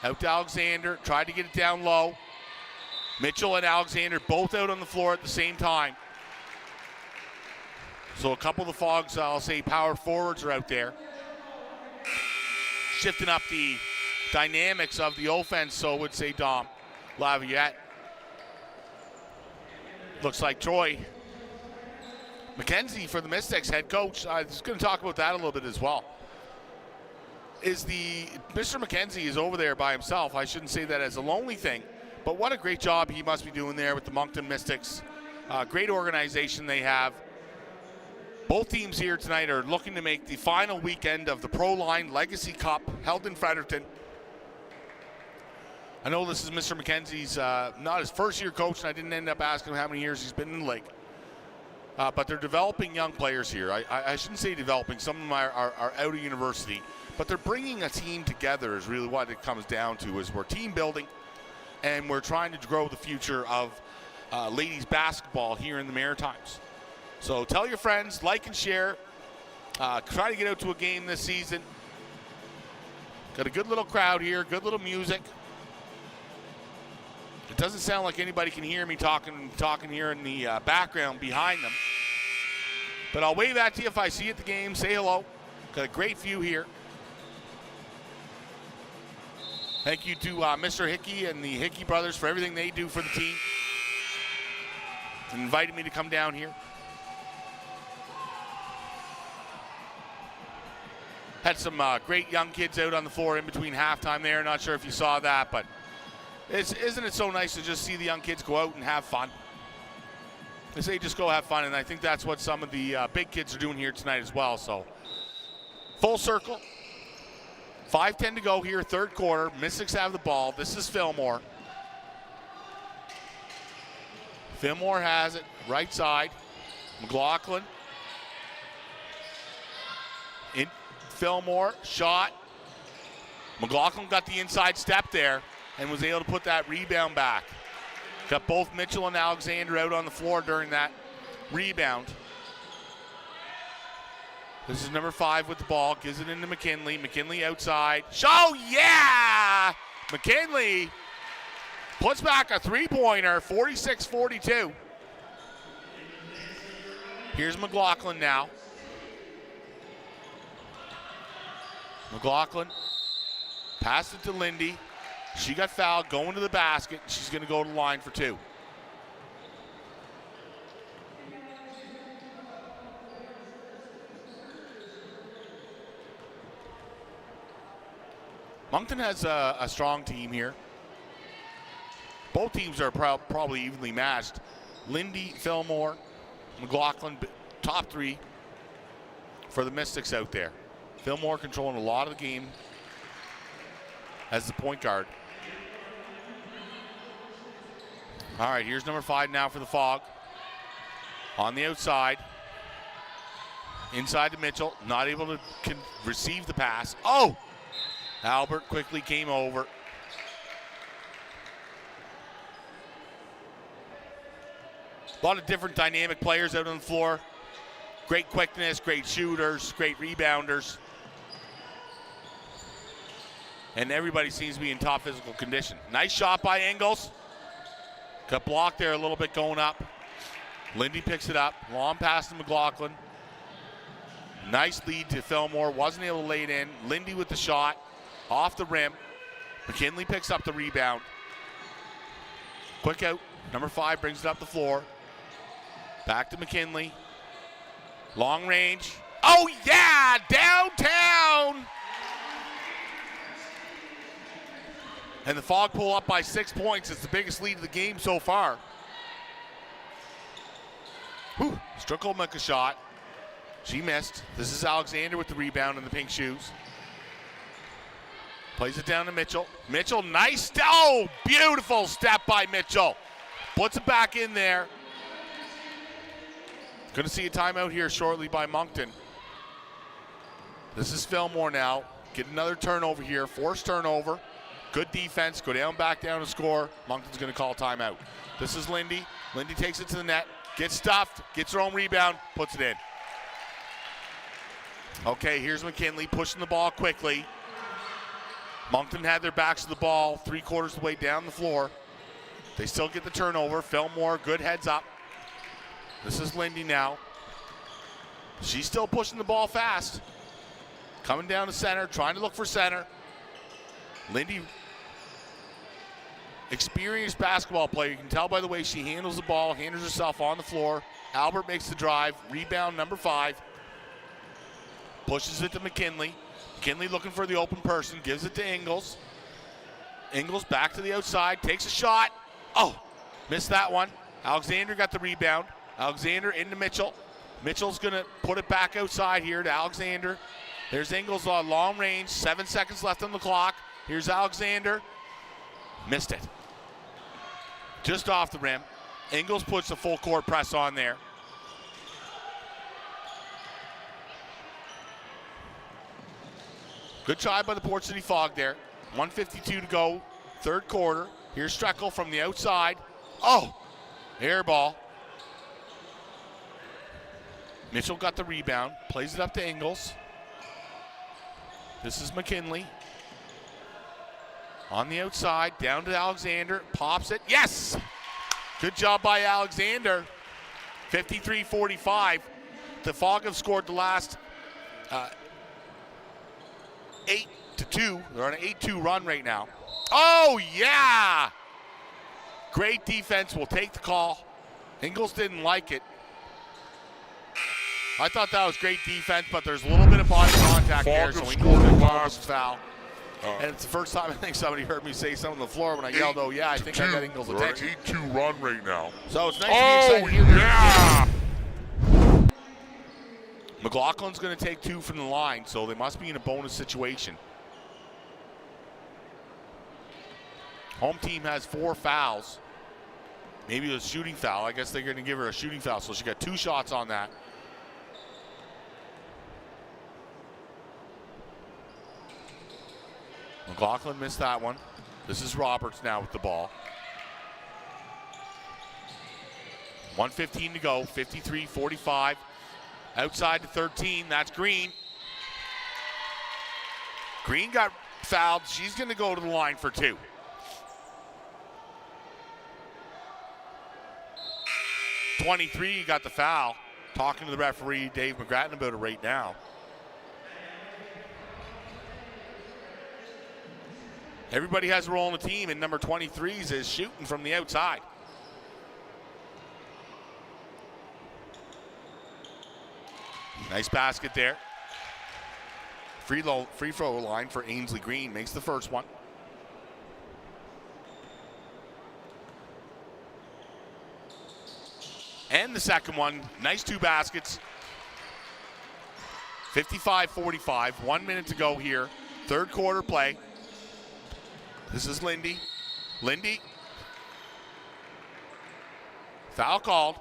Out to Alexander. Tried to get it down low. Mitchell and Alexander both out on the floor at the same time. So a couple of the Fogs, I'll say power forwards are out there. Shifting up the dynamics of the offense, so would say Dom Laviette. Looks like Troy McKenzie for the Mystics, head coach. I was going to talk about that a little bit as well. Mr. McKenzie is over there by himself. I shouldn't say that as a lonely thing, but what a great job he must be doing there with the Moncton Mystics. Great organization they have. Both teams here tonight are looking to make the final weekend of the Proline Legacy Cup held in Fredericton. I know this is Mr. McKenzie's not his first year coach, and I didn't end up asking him how many years he's been in the league. But they're developing young players here. I shouldn't say developing. Some of them are out of university. But they're bringing a team together is really what it comes down to, is we're team building, and we're trying to grow the future of ladies basketball here in the Maritimes. So tell your friends, like and share. Try to get out to a game this season. Got a good little crowd here, good little music. It doesn't sound like anybody can hear me talking here in the background behind them. But I'll wave at you if I see you at the game. Say hello. Got a great view here. Thank you to Mr. Hickey and the Hickey brothers for everything they do for the team. And inviting me to come down here. Had some great young kids out on the floor in between halftime there. Not sure if you saw that, but isn't it so nice to just see the young kids go out and have fun? They say just go have fun, and I think that's what some of the big kids are doing here tonight as well. So full circle. 5:10 to go here, third quarter. Mystics have the ball. This is Fillmore. Fillmore has it, right side. McLaughlin. In Fillmore, shot. McLaughlin got the inside step there and was able to put that rebound back. Got both Mitchell and Alexander out on the floor during that rebound. This is number 5 with the ball, gives it into McKinley. McKinley outside. Oh, yeah! McKinley puts back a three-pointer, 46-42. Here's McLaughlin now. McLaughlin passed it to Lindy. She got fouled, going to the basket. She's going to go to the line for 2. Moncton has a strong team here. Both teams are probably evenly matched. Lindy, Fillmore, McLaughlin, top 3 for the Mystics out there. Fillmore controlling a lot of the game as the point guard. All right, here's number 5 now for the Fog. On the outside. Inside to Mitchell. Not able to receive the pass. Oh! Albert quickly came over. A lot of different dynamic players out on the floor. Great quickness, great shooters, great rebounders. And everybody seems to be in top physical condition. Nice shot by Ingles. Got blocked there a little bit going up. Lindy picks it up. Long pass to McLaughlin. Nice lead to Fillmore. Wasn't able to lay it in. Lindy with the shot. Off the rim. McKinley picks up the rebound. Quick out. Number 5 brings it up the floor. Back to McKinley. Long range. Oh, yeah! Downtown! And the Fog pull up by 6 points. It's the biggest lead of the game so far. Whew. Strickle took a shot. She missed. This is Alexander with the rebound in the pink shoes. Plays it down to Mitchell. Mitchell, nice. Oh, beautiful step by Mitchell. Puts it back in there. Going to see a timeout here shortly by Moncton. This is Fillmore now. Get another turnover here. Forced turnover. Good defense. Go down, back down and score. Moncton's going to call timeout. This is Lindy. Lindy takes it to the net. Gets stuffed. Gets her own rebound. Puts it in. Okay, here's McKinley pushing the ball quickly. Moncton had their backs to the ball 3/4 of the way down the floor. They still get the turnover. Fillmore, good heads up. This is Lindy now. She's still pushing the ball fast. Coming down to center, trying to look for center. Lindy, experienced basketball player. You can tell by the way she handles the ball, handles herself on the floor. Albert makes the drive. Rebound number 5. Pushes it to McKinley. McKinley looking for the open person. Gives it to Ingles. Ingles back to the outside. Takes a shot. Oh, missed that one. Alexander got the rebound. Alexander into Mitchell. Mitchell's going to put it back outside here to Alexander. There's Ingles on long range. 7 seconds left on the clock. Here's Alexander. Missed it. Just off the rim. Ingles puts a full court press on there. Good try by the Port City Fog there. 1:52 to go, 3rd quarter. Here's Streckle from the outside. Oh, air ball. Mitchell got the rebound, plays it up to Ingles. This is McKinley. On the outside, down to Alexander, pops it. Yes! Good job by Alexander. 53-45. The Fog have scored the last 8-2. They're on an 8-2 run right now. Oh, yeah! Great defense. Will take the call. Ingles didn't like it. I thought that was great defense, but there's a little bit of body contact there, so we know the last foul. And it's the first time I think somebody heard me say something on the floor when I yelled, oh, yeah, I think I got Ingles' attention. They're on an 8-2 run right now. So it's nice to be excited here. Yeah! McLaughlin's going to take 2 from the line, so they must be in a bonus situation. Home team has 4 fouls. Maybe a shooting foul. I guess they're going to give her a shooting foul, so she got 2 shots on that. McLaughlin missed that one. This is Roberts now with the ball. 1:15 to go, 53-45. Outside to 13, that's Green. Green got fouled. She's going to go to the line for 2. '23 got the foul. talking to the referee, Dave McGrattan, about it right now. Everybody has a role in the team, and number 23s is shooting from the outside. Nice basket there. Free throw line for Ainsley Green makes the first one. And the second one. Nice two baskets. 55-45. 1 minute to go here. Third quarter play. This is Lindy. Lindy. Foul called.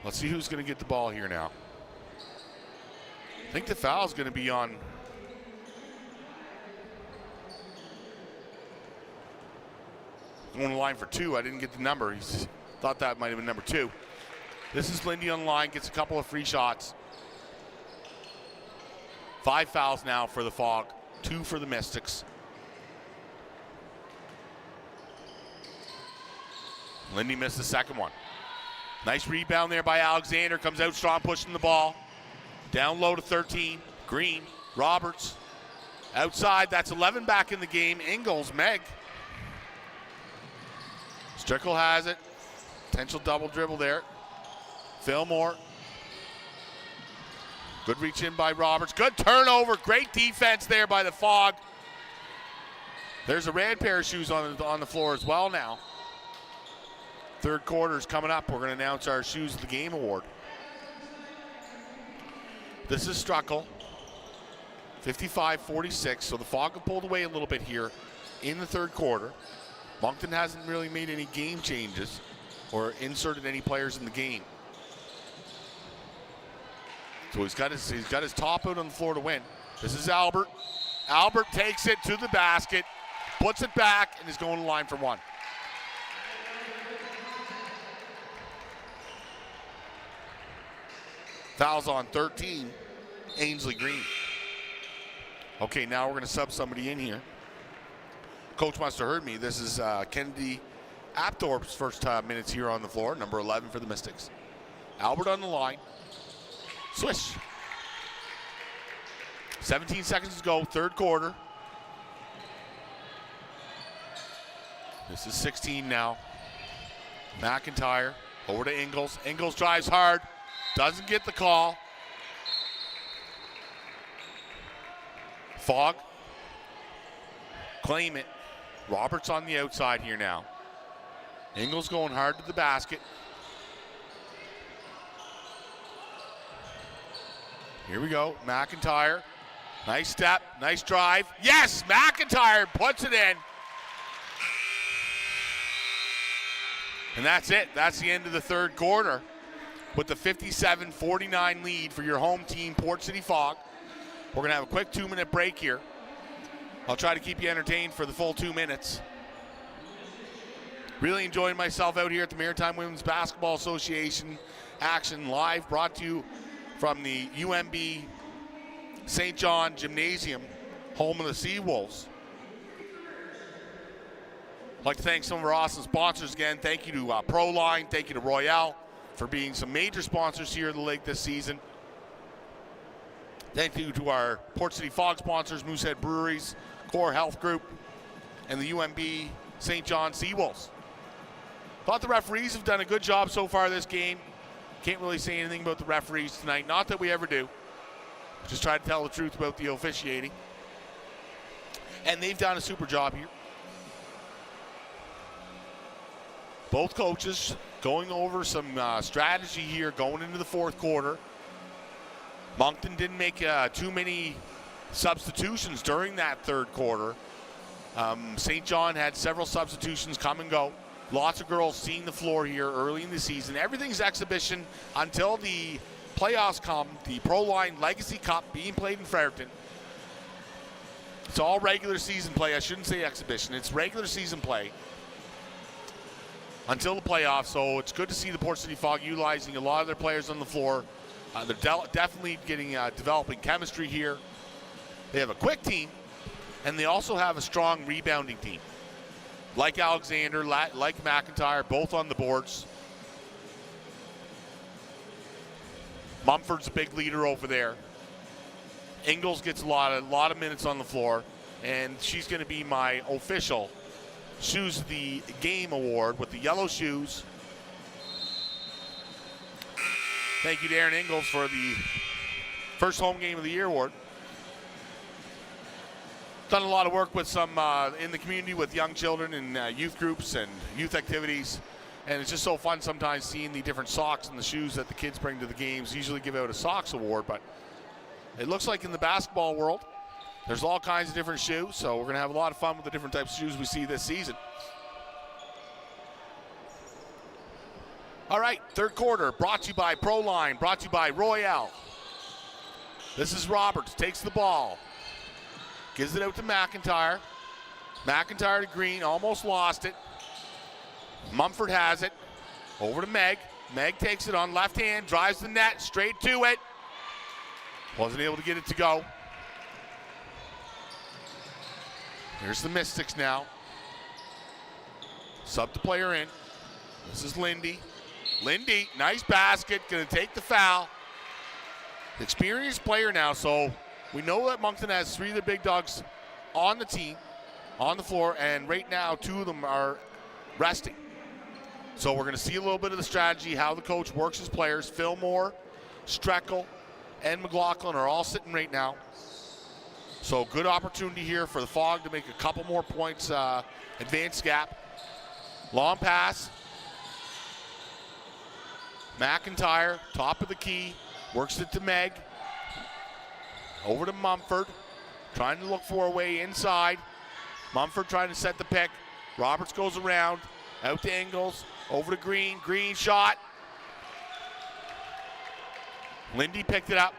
Let's see who's going to get the ball here now. I think the foul is going to be on. Going to the line for 2. I didn't get the number. He thought that might have been number 2. This is Lindy on the line. Gets a couple of free shots. 5 fouls now for the Fog. 2 for the Mystics. Lindy missed the second one. Nice rebound there by Alexander. Comes out strong, pushing the ball. Down low to 13. Green, Roberts. Outside, that's 11 back in the game. Ingles, Meg. Strickle has it. Potential double dribble there. Fillmore. Good reach in by Roberts. Good turnover. Great defense there by the Fog. There's a red pair of shoes on the floor as well now. Third quarter is coming up. We're going to announce our Shoes of the Game award. This is Struckle. 55-46. So the Fog have pulled away a little bit here in the third quarter. Moncton hasn't really made any game changes or inserted any players in the game. So he's got his top out on the floor to win. This is Albert. Albert takes it to the basket, puts it back, and is going to the line for 1. Fouls on 13, Ainsley Green. Okay, now we're going to sub somebody in here. Coach must have heard me. This is Kennedy Apthorpe's first minutes here on the floor, number 11 for the Mystics. Albert on the line. Swish. 17 seconds to go, third quarter. This is 16 now. McIntyre over to Ingles. Ingles drives hard. Doesn't get the call. Fog. Claim it. Roberts on the outside here now. Ingles going hard to the basket. Here we go. McIntyre. Nice step. Nice drive. Yes! McIntyre puts it in. And that's it. That's the end of the third quarter. With the 57-49 lead for your home team, Port City Fog. We're going to have a quick 2-minute break here. I'll try to keep you entertained for the full 2 minutes. Really enjoying myself out here at the Maritime Women's Basketball Association action live, brought to you from the UMB St. John Gymnasium, home of the Seawolves. I'd like to thank some of our awesome sponsors again. Thank you to Proline. Thank you to Royale for being some major sponsors here in the league this season. Thank you to our Port City Fog sponsors, Moosehead Breweries, Core Health Group, and the UMB St. John Seawolves. Thought the referees have done a good job so far this game. Can't really say anything about the referees tonight. Not that we ever do. Just try to tell the truth about the officiating. And they've done a super job here. Both coaches going over some strategy here going into the fourth quarter. Moncton didn't make too many substitutions during that third quarter. St. John had several substitutions come and go. Lots of girls seeing the floor here early in the season. Everything's exhibition until the playoffs come. The Proline Legacy Cup being played in Fredericton. It's all regular season play. I shouldn't say exhibition. It's regular season play until the playoffs. So it's good to see the Port City Fog utilizing a lot of their players on the floor. They're definitely getting developing chemistry here. They have a quick team, and they also have a strong rebounding team. like Alexander, like McIntyre, both on the boards. Mumford's a big leader over there. Ingles gets a lot of minutes on the floor, and she's going to be my official Shoes of the Game award with the yellow shoes. Thank you to Aaron Ingles for the first home game of the year award. Done a lot of work with some in the community with young children and youth groups and youth activities. And it's just so fun sometimes seeing the different socks and the shoes that the kids bring to the games. Usually give out a socks award, but it looks like in the basketball world, there's all kinds of different shoes. So we're going to have a lot of fun with the different types of shoes we see this season. All right, third quarter brought to you by Proline, brought to you by Royale. This is Roberts, takes the ball. Gives it out to McIntyre. McIntyre to Green, almost lost it. Mumford has it. Over to Meg. Meg takes it on left hand, drives the net, straight to it. Wasn't able to get it to go. Here's the Mystics now. Sub the player in. This is Lindy. Lindy, nice basket, gonna take the foul. Experienced player now, so we know that Moncton has three of the big dogs on the team, on the floor, and right now two of them are resting. So we're going to see a little bit of the strategy, how the coach works his players. Fillmore, Streckel, and McLaughlin are all sitting right now. So good opportunity here for the Fog to make a couple more points, advance gap. Long pass. McIntyre, top of the key, works it to Meg. Over to Mumford, trying to look for a way inside. Mumford trying to set the pick. Roberts goes around, out to Ingles, over to Green. Green shot. Lindy picked it up.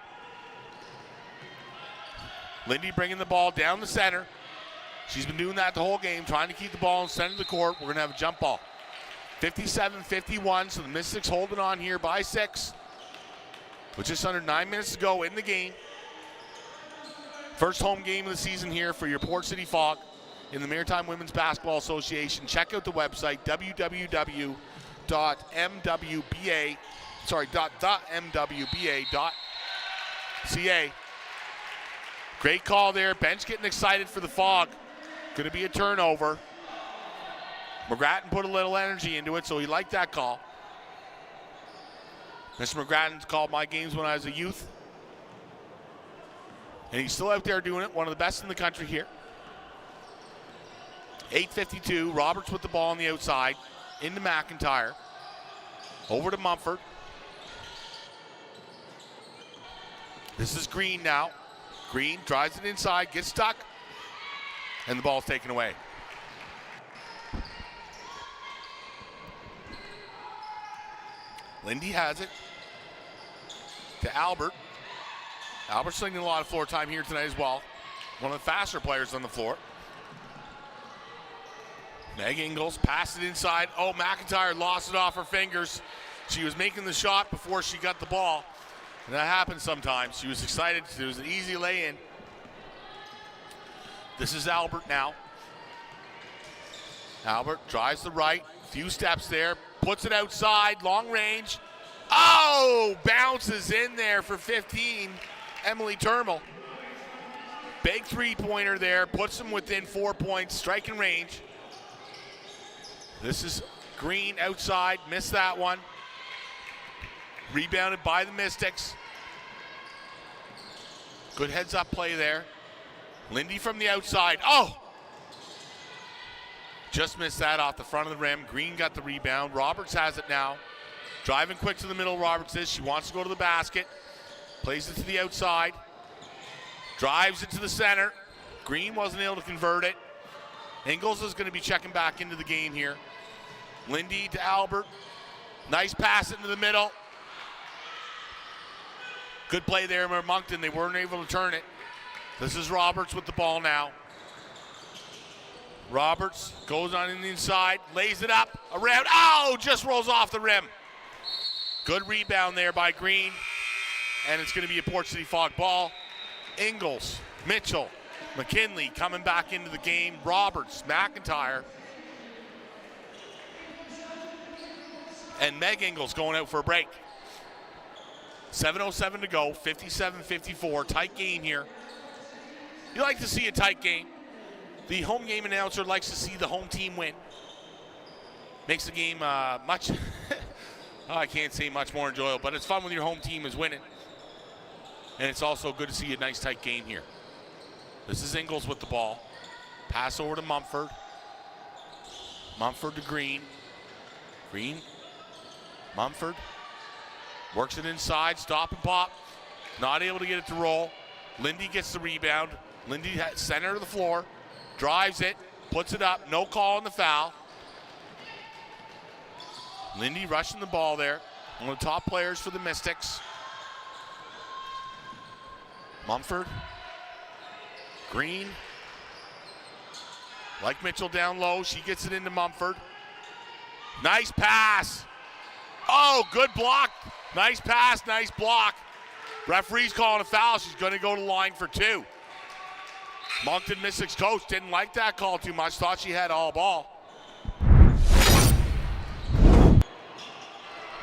Lindy bringing the ball down the center. She's been doing that the whole game, trying to keep the ball in the center of the court. We're going to have a jump ball. 57-51, so the Mystics holding on here by 6. With just under 9 minutes to go in the game. First home game of the season here for your Port City Fog in the Maritime Women's Basketball Association. Check out the website, .themwba.ca. Great call there. Bench getting excited for the Fog. Going to be a turnover. McGrattan put a little energy into it, so he liked that call. Mr. McGrattan's called my games when I was a youth. And he's still out there doing it, one of the best in the country here. 8:52, Roberts with the ball on the outside, into McIntyre. Over to Mumford. This is Green now. Green drives it inside, gets stuck, and the ball's taken away. Lindy has it to Albert. Albert's getting a lot of floor time here tonight as well. One of the faster players on the floor. Meg Ingles passed it inside. Oh, McIntyre lost it off her fingers. She was making the shot before she got the ball. And that happens sometimes. She was excited. It was an easy lay-in. This is Albert now. Albert drives the right. Few steps there. Puts it outside. Long range. Oh! Bounces in there for 15. Emily Termel. Big three-pointer there. Puts them within 4 points. Striking range. This is Green outside. Missed that one. Rebounded by the Mystics. Good heads-up play there. Lindy from the outside. Oh! Just missed that off the front of the rim. Green got the rebound. Roberts has it now. Driving quick to the middle, Roberts is. She wants to go to the basket. Plays it to the outside. Drives it to the center. Green wasn't able to convert it. Ingles is going to be checking back into the game here. Lindy to Albert. Nice pass into the middle. Good play there by Moncton. They weren't able to turn it. This is Roberts with the ball now. Roberts goes on in the inside, lays it up, around. Oh, just rolls off the rim. Good rebound there by Green. And it's going to be a Port City Fog ball. Ingles, Mitchell, McKinley coming back into the game. Roberts, McIntyre. And Meg Ingles going out for a break. 7:07 to go, 57-54, tight game here. You like to see a tight game. The home game announcer likes to see the home team win. Makes the game much, I can't say much more enjoyable, but it's fun when your home team is winning. And it's also good to see a nice tight game here. This is Ingles with the ball. Pass over to Mumford. Mumford to Green. Green. Mumford. Works it inside. Stop and pop. Not able to get it to roll. Lindy gets the rebound. Lindy center of the floor. Drives it. Puts it up. No call on the foul. Lindy rushing the ball there. One of the top players for the Mystics. Mumford. Green. Like Mitchell down low. She gets it into Mumford. Nice pass. Oh, good block. Nice pass, nice block. Referee's calling a foul. She's going to go to the line for two. Moncton Mystics coach didn't like that call too much. Thought she had all ball.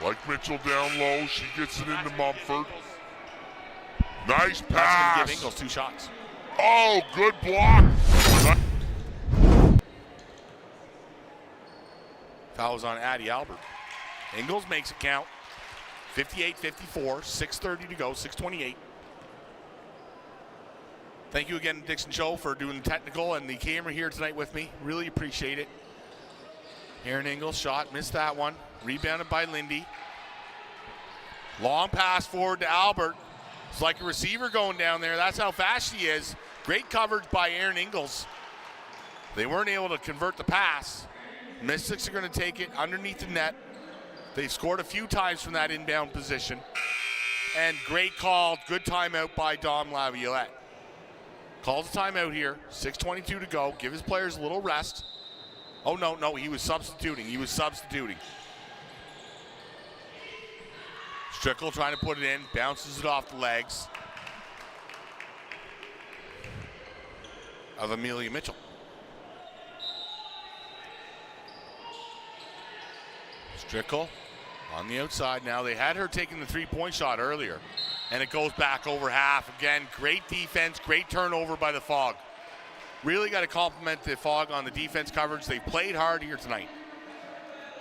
Like Mitchell down low, she gets it into Mumford. Nice That's going to pass. give Ingles 2 shots. Oh, good block. Foul was on Addie Albert. Ingles makes it count. 58-54, 6:30 to go, 6:28. Thank you again, Dixon Show, for doing the technical and the camera here tonight with me. Really appreciate it. Aaron Ingles shot, missed that one. Rebounded by Lindy. Long pass forward to Albert. It's like a receiver going down there. That's how fast she is. Great coverage by Aaron Ingles. They weren't able to convert the pass. Mystics are going to take it underneath the net. They've scored a few times from that inbound position. And great call, good timeout by Dom Laviolette. Calls a timeout here, 6:22 to go. Give his players a little rest. Oh, no, he was substituting. Strickle trying to put it in, bounces it off the legs of Amelia Mitchell. Strickle on the outside now. They had her taking the three-point shot earlier, and it goes back over half. Again, great defense, great turnover by the Fog. Really got to compliment the Fog on the defense coverage. They played hard here tonight.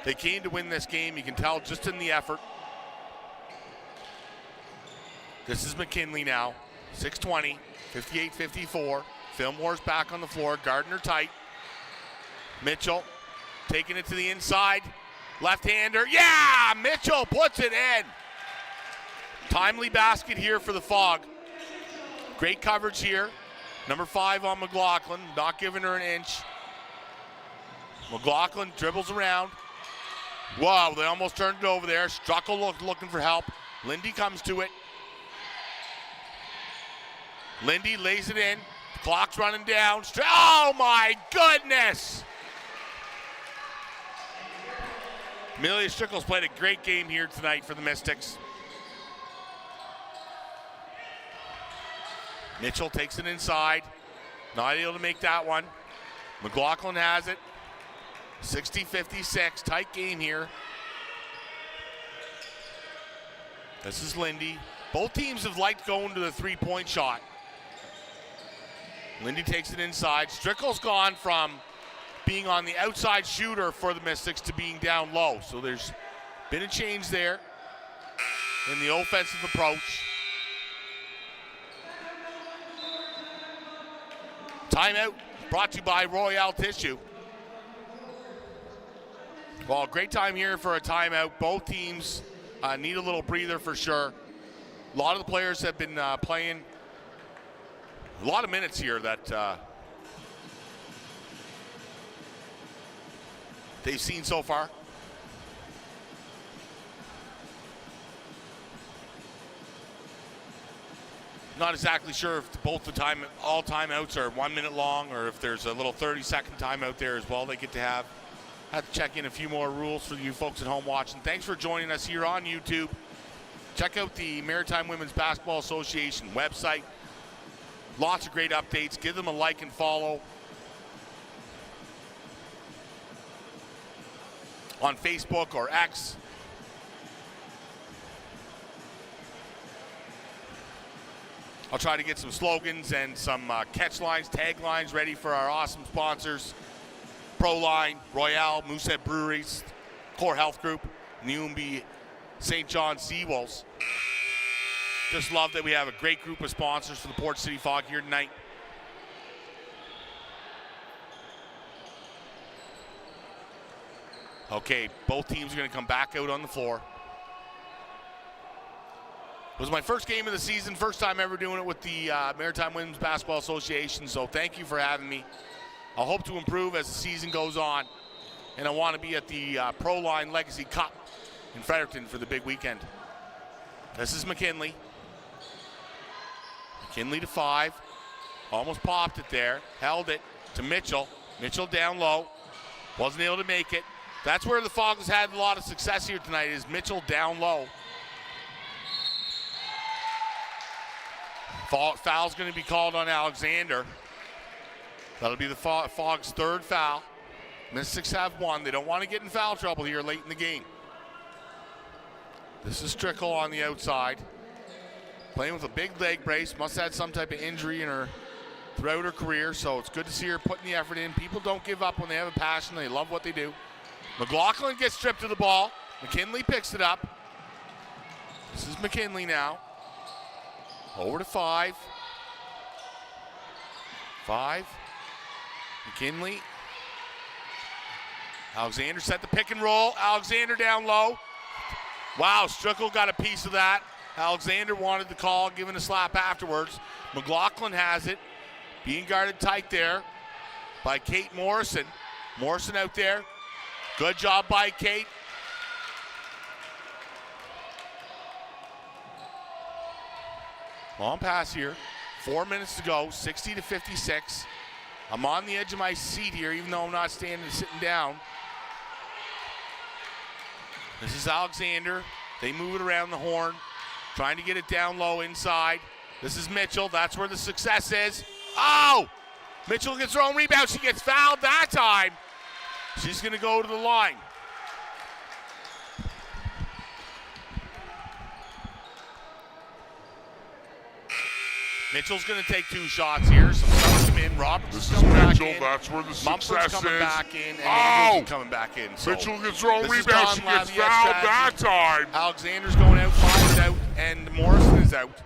They came to win this game. You can tell just in the effort. This is McKinley now. 6:20, 58-54. Fillmore's back on the floor. Gardner tight. Mitchell taking it to the inside. Left-hander. Yeah! Mitchell puts it in. Timely basket here for the Fog. Great coverage here. Number 5 on McLaughlin. Not giving her an inch. McLaughlin dribbles around. Wow, they almost turned it over there. Struckle looking for help. Lindy comes to it. Lindy lays it in. The clock's running down. Oh my goodness! Amelia Strickle's played a great game here tonight for the Mystics. Mitchell takes it inside. Not able to make that one. McLaughlin has it. 60-56, tight game here. This is Lindy. Both teams have liked going to the three-point shot. Lindy takes it inside. Strickle's gone from being on the outside shooter for the Mystics to being down low. So there's been a change there in the offensive approach. Timeout brought to you by Royale Tissue. Well, great time here for a timeout. Both teams need a little breather for sure. A lot of the players have been playing a lot of minutes here that they've seen so far. Not exactly sure if both all timeouts are 1 minute long, or if there's a little 30-second timeout there as well they get to have. Have to check in a few more rules for you folks at home watching. Thanks for joining us here on YouTube. Check out the Maritime Women's Basketball Association website. Lots of great updates. Give them a like and follow on Facebook or X. I'll try to get some slogans and some catch lines, tag lines ready for our awesome sponsors. Proline, Royale, Moosehead Breweries, Core Health Group, and the UMB St. John Seawolves. Just love that we have a great group of sponsors for the Port City Fog here tonight. Okay, both teams are going to come back out on the floor. It was my first game of the season, first time ever doing it with the Maritime Women's Basketball Association, so thank you for having me. I'll hope to improve as the season goes on, and I want to be at the Proline Legacy Cup in Fredericton for the big weekend. This is McKinley. McKinley to 5. Almost popped it there. Held it to Mitchell. Mitchell down low. Wasn't able to make it. That's where the Fog has had a lot of success here tonight, is Mitchell down low. Foul's going to be called on Alexander. That'll be the Fog's third foul. Mystics have one. They don't want to get in foul trouble here late in the game. This is Strickle on the outside. Playing with a big leg brace. Must have had some type of injury in her throughout her career, so it's good to see her putting the effort in. People don't give up when they have a passion. They love what they do. McLaughlin gets stripped of the ball. McKinley picks it up. This is McKinley now. Over to 5. 5. McKinley. Alexander set the pick and roll. Alexander down low. Wow, Strickle got a piece of that. Alexander wanted the call, given a slap afterwards. McLaughlin has it. Being guarded tight there by Kate Morrison. Morrison out there. Good job by Kate. Long pass here. 4 minutes to go, 60-56. I'm on the edge of my seat here, even though I'm not standing, sitting down. This is Alexander. They move it around the horn, trying to get it down low inside. This is Mitchell. That's where the success is. Oh! Mitchell gets her own rebound. She gets fouled that time. She's going to go to the line. Mitchell's going to take 2 shots here. Some shots come in. Roberts This is is coming back Mitchell. in. That's where the Mumford's success coming is. back in, and Angels coming back in. So Mitchell gets her own this is rebound. Don She gets Laviette's fouled that strategy. time. Alexander's going out, 5 is out, and Morrison is out.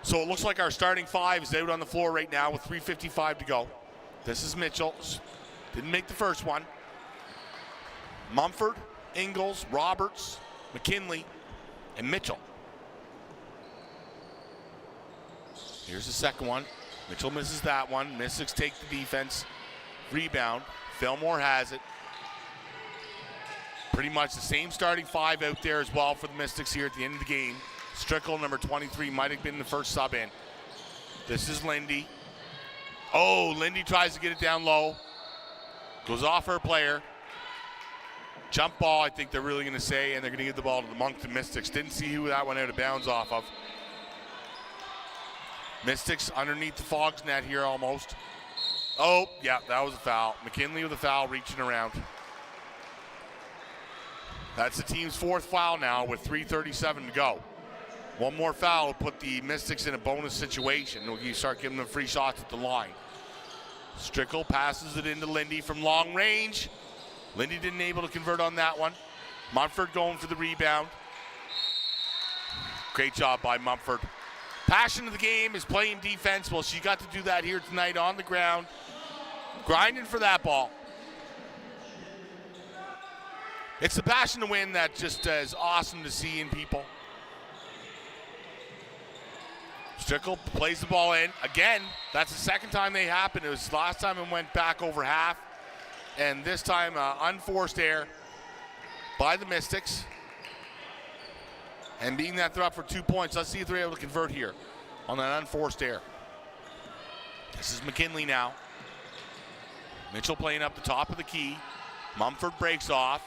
So it looks like our starting 5 is out on the floor right now with 3:55 to go. This is Mitchell. Didn't make the first one. Mumford, Ingalls, Roberts, McKinley, and Mitchell. Here's the second one. Mitchell misses that one. Mystics take the defense. Rebound. Fillmore has it. Pretty much the same starting 5 out there as well for the Mystics here at the end of the game. Strickle, number 23, might have been the first sub in. This is Lindy. Oh, Lindy tries to get it down low. Goes off her player. Jump ball, I think they're really going to say, and they're going to give the ball to the Moncton Mystics. Didn't see who that went out of bounds off of. Mystics underneath the Fog's net here almost. Oh, yeah, that was a foul. McKinley with a foul, reaching around. That's the team's 4th foul now with 3:37 to go. One more foul will put the Mystics in a bonus situation. You start giving them free shots at the line. Strickle passes it into Lindy from long range. Lindy didn't able to convert on that one. Mumford going for the rebound. Great job by Mumford. Passion of the game is playing defense. Well, she got to do that here tonight on the ground. Grinding for that ball. It's the passion to win that just is awesome to see in people. Strickle plays the ball in. Again, that's the second time they happened. It was last time it went back over half. And this time, unforced error by the Mystics. And being that they're up for 2 points, let's see if they're able to convert here on that unforced error. This is McKinley now. Mitchell playing up the top of the key. Mumford breaks off.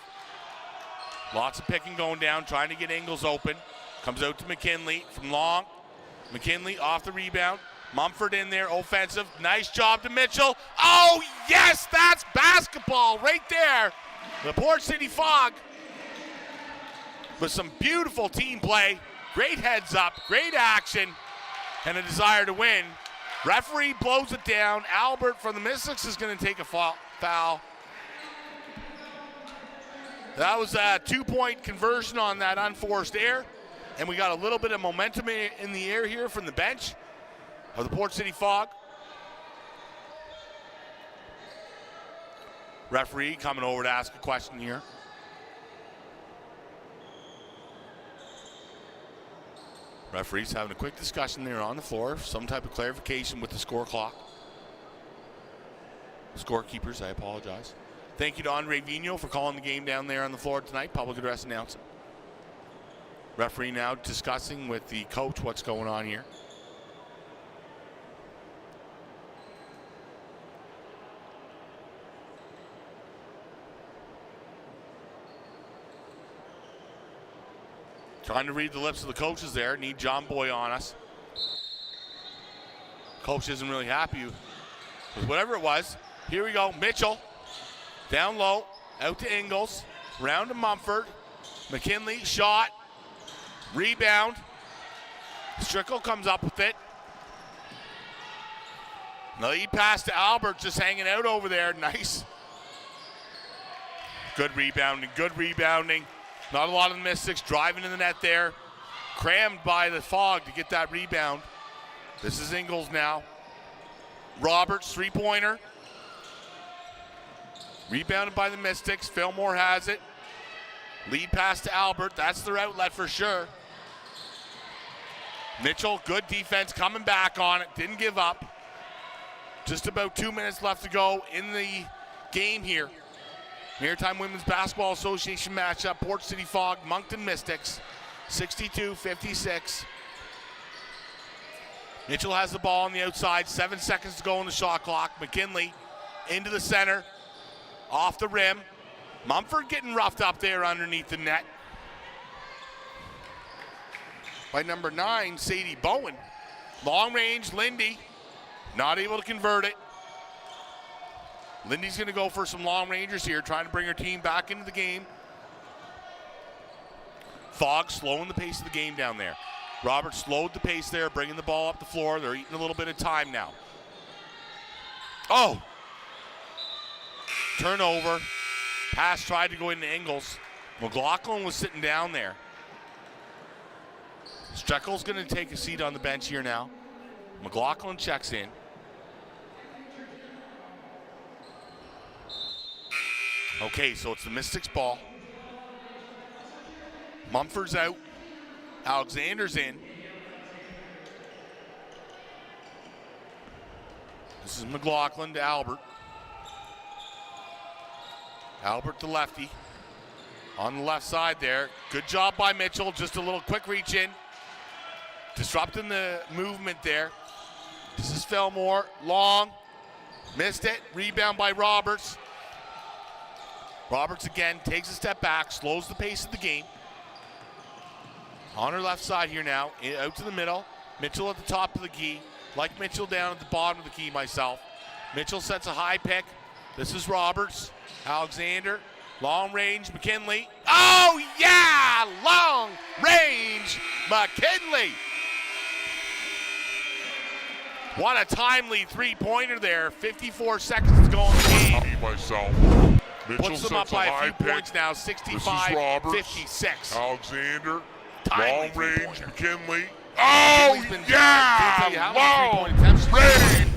Lots of picking going down, trying to get Ingalls open. Comes out to McKinley from long. McKinley off the rebound. Mumford in there, offensive. Nice job to Mitchell. Oh, yes, that's basketball right there. The Port City Fog with some beautiful team play. Great heads up, great action, and a desire to win. Referee blows it down. Albert from the Mystics is going to take a foul. That was a 2-point conversion on that unforced error. And we got a little bit of momentum in the air here from the bench of the Port City Fog. Referee coming over to ask a question here. Referees having a quick discussion there on the floor. Some type of clarification with the score clock. Scorekeepers, I apologize. Thank you to Andre Vigneault for calling the game down there on the floor tonight. Public address announcement. Referee now discussing with the coach what's going on here. Trying to read the lips of the coaches there. Need John Boy on us. Coach isn't really happy with whatever it was. Here we go. Mitchell down low, out to Ingles, round to Mumford. McKinley, shot, rebound. Strickle comes up with it. The lead pass to Albert, just hanging out over there. Nice. Good rebounding, good rebounding. Not a lot of the Mystics driving in the net there. Crammed by the Fog to get that rebound. This is Ingles now. Roberts, three-pointer. Rebounded by the Mystics. Fillmore has it. Lead pass to Albert. That's their outlet for sure. Mitchell, good defense, coming back on it. Didn't give up. Just about 2 minutes left to go in the game here. Maritime Women's Basketball Association matchup. Port City Fog, Moncton Mystics, 62-56. Mitchell has the ball on the outside. 7 seconds to go on the shot clock. McKinley into the center. Off the rim. Mumford getting roughed up there underneath the net by number 9, Sadie Bowen. Long range, Lindy. Not able to convert it. Lindy's going to go for some long rangers here, trying to bring her team back into the game. Fog slowing the pace of the game down there. Roberts slowed the pace there, bringing the ball up the floor. They're eating a little bit of time now. Oh! Turnover. Pass tried to go into Ingles. McLaughlin was sitting down there. Streckel's going to take a seat on the bench here now. McLaughlin checks in. Okay, so it's the Mystics ball. Mumford's out. Alexander's in. This is McLaughlin to Albert. Albert the lefty. On the left side there. Good job by Mitchell. Just a little quick reach in. Disrupting the movement there. This is Fillmore. Long. Missed it. Rebound by Roberts. Roberts again takes a step back, slows the pace of the game. On her left side here now, out to the middle. Mitchell at the top of the key. Like Mitchell down at the bottom of the key myself. Mitchell sets a high pick. This is Roberts. Alexander. Long range, McKinley. Oh, yeah! Long range, McKinley. What a timely three-pointer there. 54 seconds to go in the game. Myself. Mitchell puts them up by a few points now, 65-56. Alexander, Timely long range, McKinley. Oh, yeah! Long range.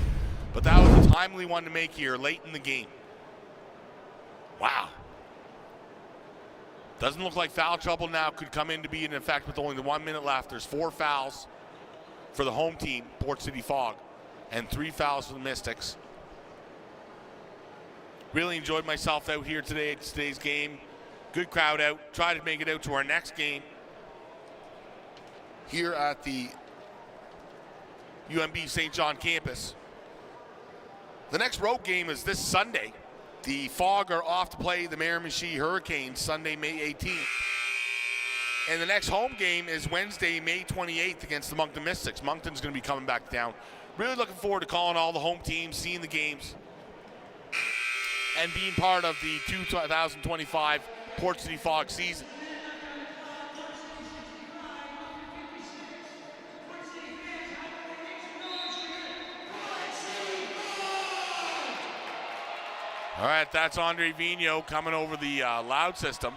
But that was a timely one to make here late in the game. Wow. Doesn't look like foul trouble now could come in to be in effect with only the 1 minute left. There's 4 fouls for the home team, Port City Fog, and 3 fouls for the Mystics. Really enjoyed myself out here today at today's game. Good crowd out. Try to make it out to our next game here at the UMB St. John campus. The next road game is this Sunday. The Fog are off to play the Miramichi Hurricanes Sunday, May 18th. And the next home game is Wednesday, May 28th against the Moncton Mystics. Moncton's going to be coming back down. Really looking forward to calling all the home teams, seeing the games, and being part of the 2025 Port City Fog season. All right, that's Andre Vigneault coming over the loud system.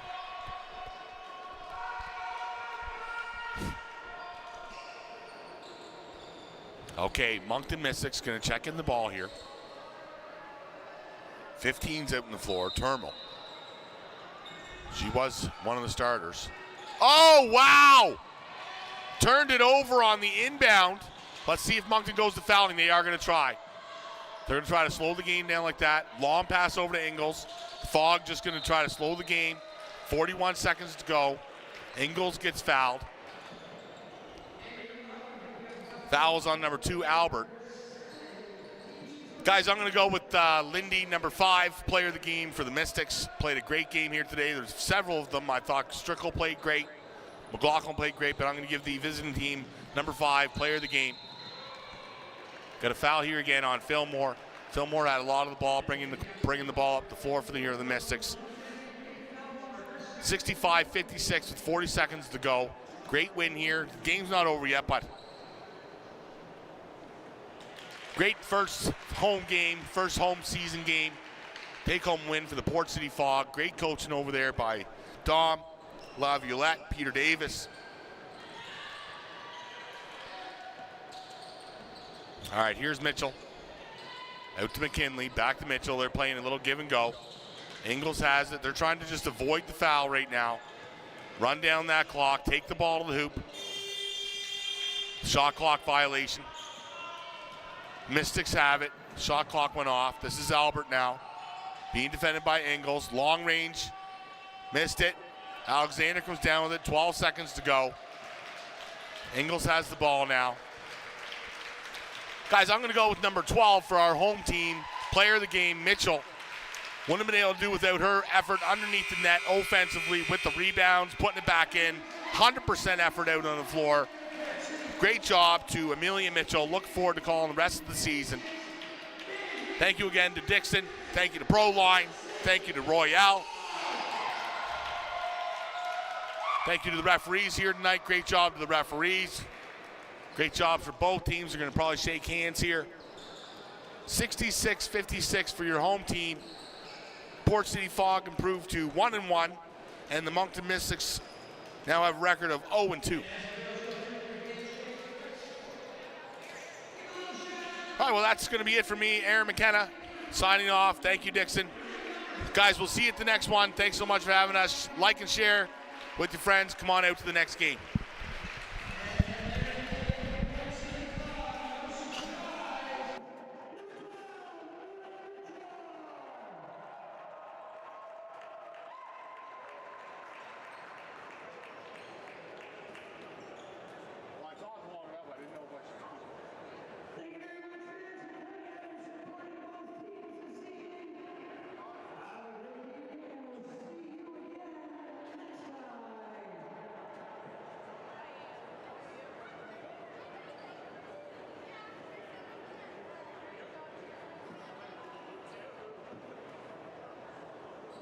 Okay, Moncton Mystics going to check in the ball here. 15's out on the floor, Termal. She was one of the starters. Oh, wow! Turned it over on the inbound. Let's see if Moncton goes to fouling. They are going to try. They're going to try to slow the game down like that. Long pass over to Ingles. Fogg just going to try to slow the game. 41 seconds to go. Ingles gets fouled. Fouls on number 2, Albert. Guys, I'm going to go with Lindy, number 5, player of the game for the Mystics. Played a great game here today. There's several of them. I thought Strickle played great. McLaughlin played great, but I'm going to give the visiting team, number 5, player of the game. Got a foul here again on Fillmore. Fillmore had a lot of the ball, bringing the ball up the floor for the year of the Mystics. 65-56 with 40 seconds to go. Great win here. The game's not over yet, but great first home game, first home season game. Take-home win for the Port City Fog. Great coaching over there by Dom, Laviolette, Peter Davis. All right, here's Mitchell. Out to McKinley, back to Mitchell. They're playing a little give and go. Ingles has it. They're trying to just avoid the foul right now. Run down that clock, take the ball to the hoop. Shot clock violation. Mystics have it. Shot clock went off. This is Albert now. Being defended by Ingles. Long range. Missed it. Alexander comes down with it. 12 seconds to go. Ingles has the ball now. Guys, I'm going to go with number 12 for our home team. Player of the game, Mitchell. Wouldn't have been able to do without her effort underneath the net offensively with the rebounds, putting it back in. 100% effort out on the floor. Great job to Amelia Mitchell. Look forward to calling the rest of the season. Thank you again to Dixon. Thank you to Proline. Thank you to Royale. Thank you to the referees here tonight. Great job to the referees. Great job for both teams. They're going to probably shake hands here. 66-56 for your home team. Port City Fog improved to 1-1, and the Moncton Mystics now have a record of 0-2. All right, well, that's going to be it for me. Aaron McKenna signing off. Thank you, Dixon. Guys, we'll see you at the next one. Thanks so much for having us. Like and share with your friends. Come on out to the next game.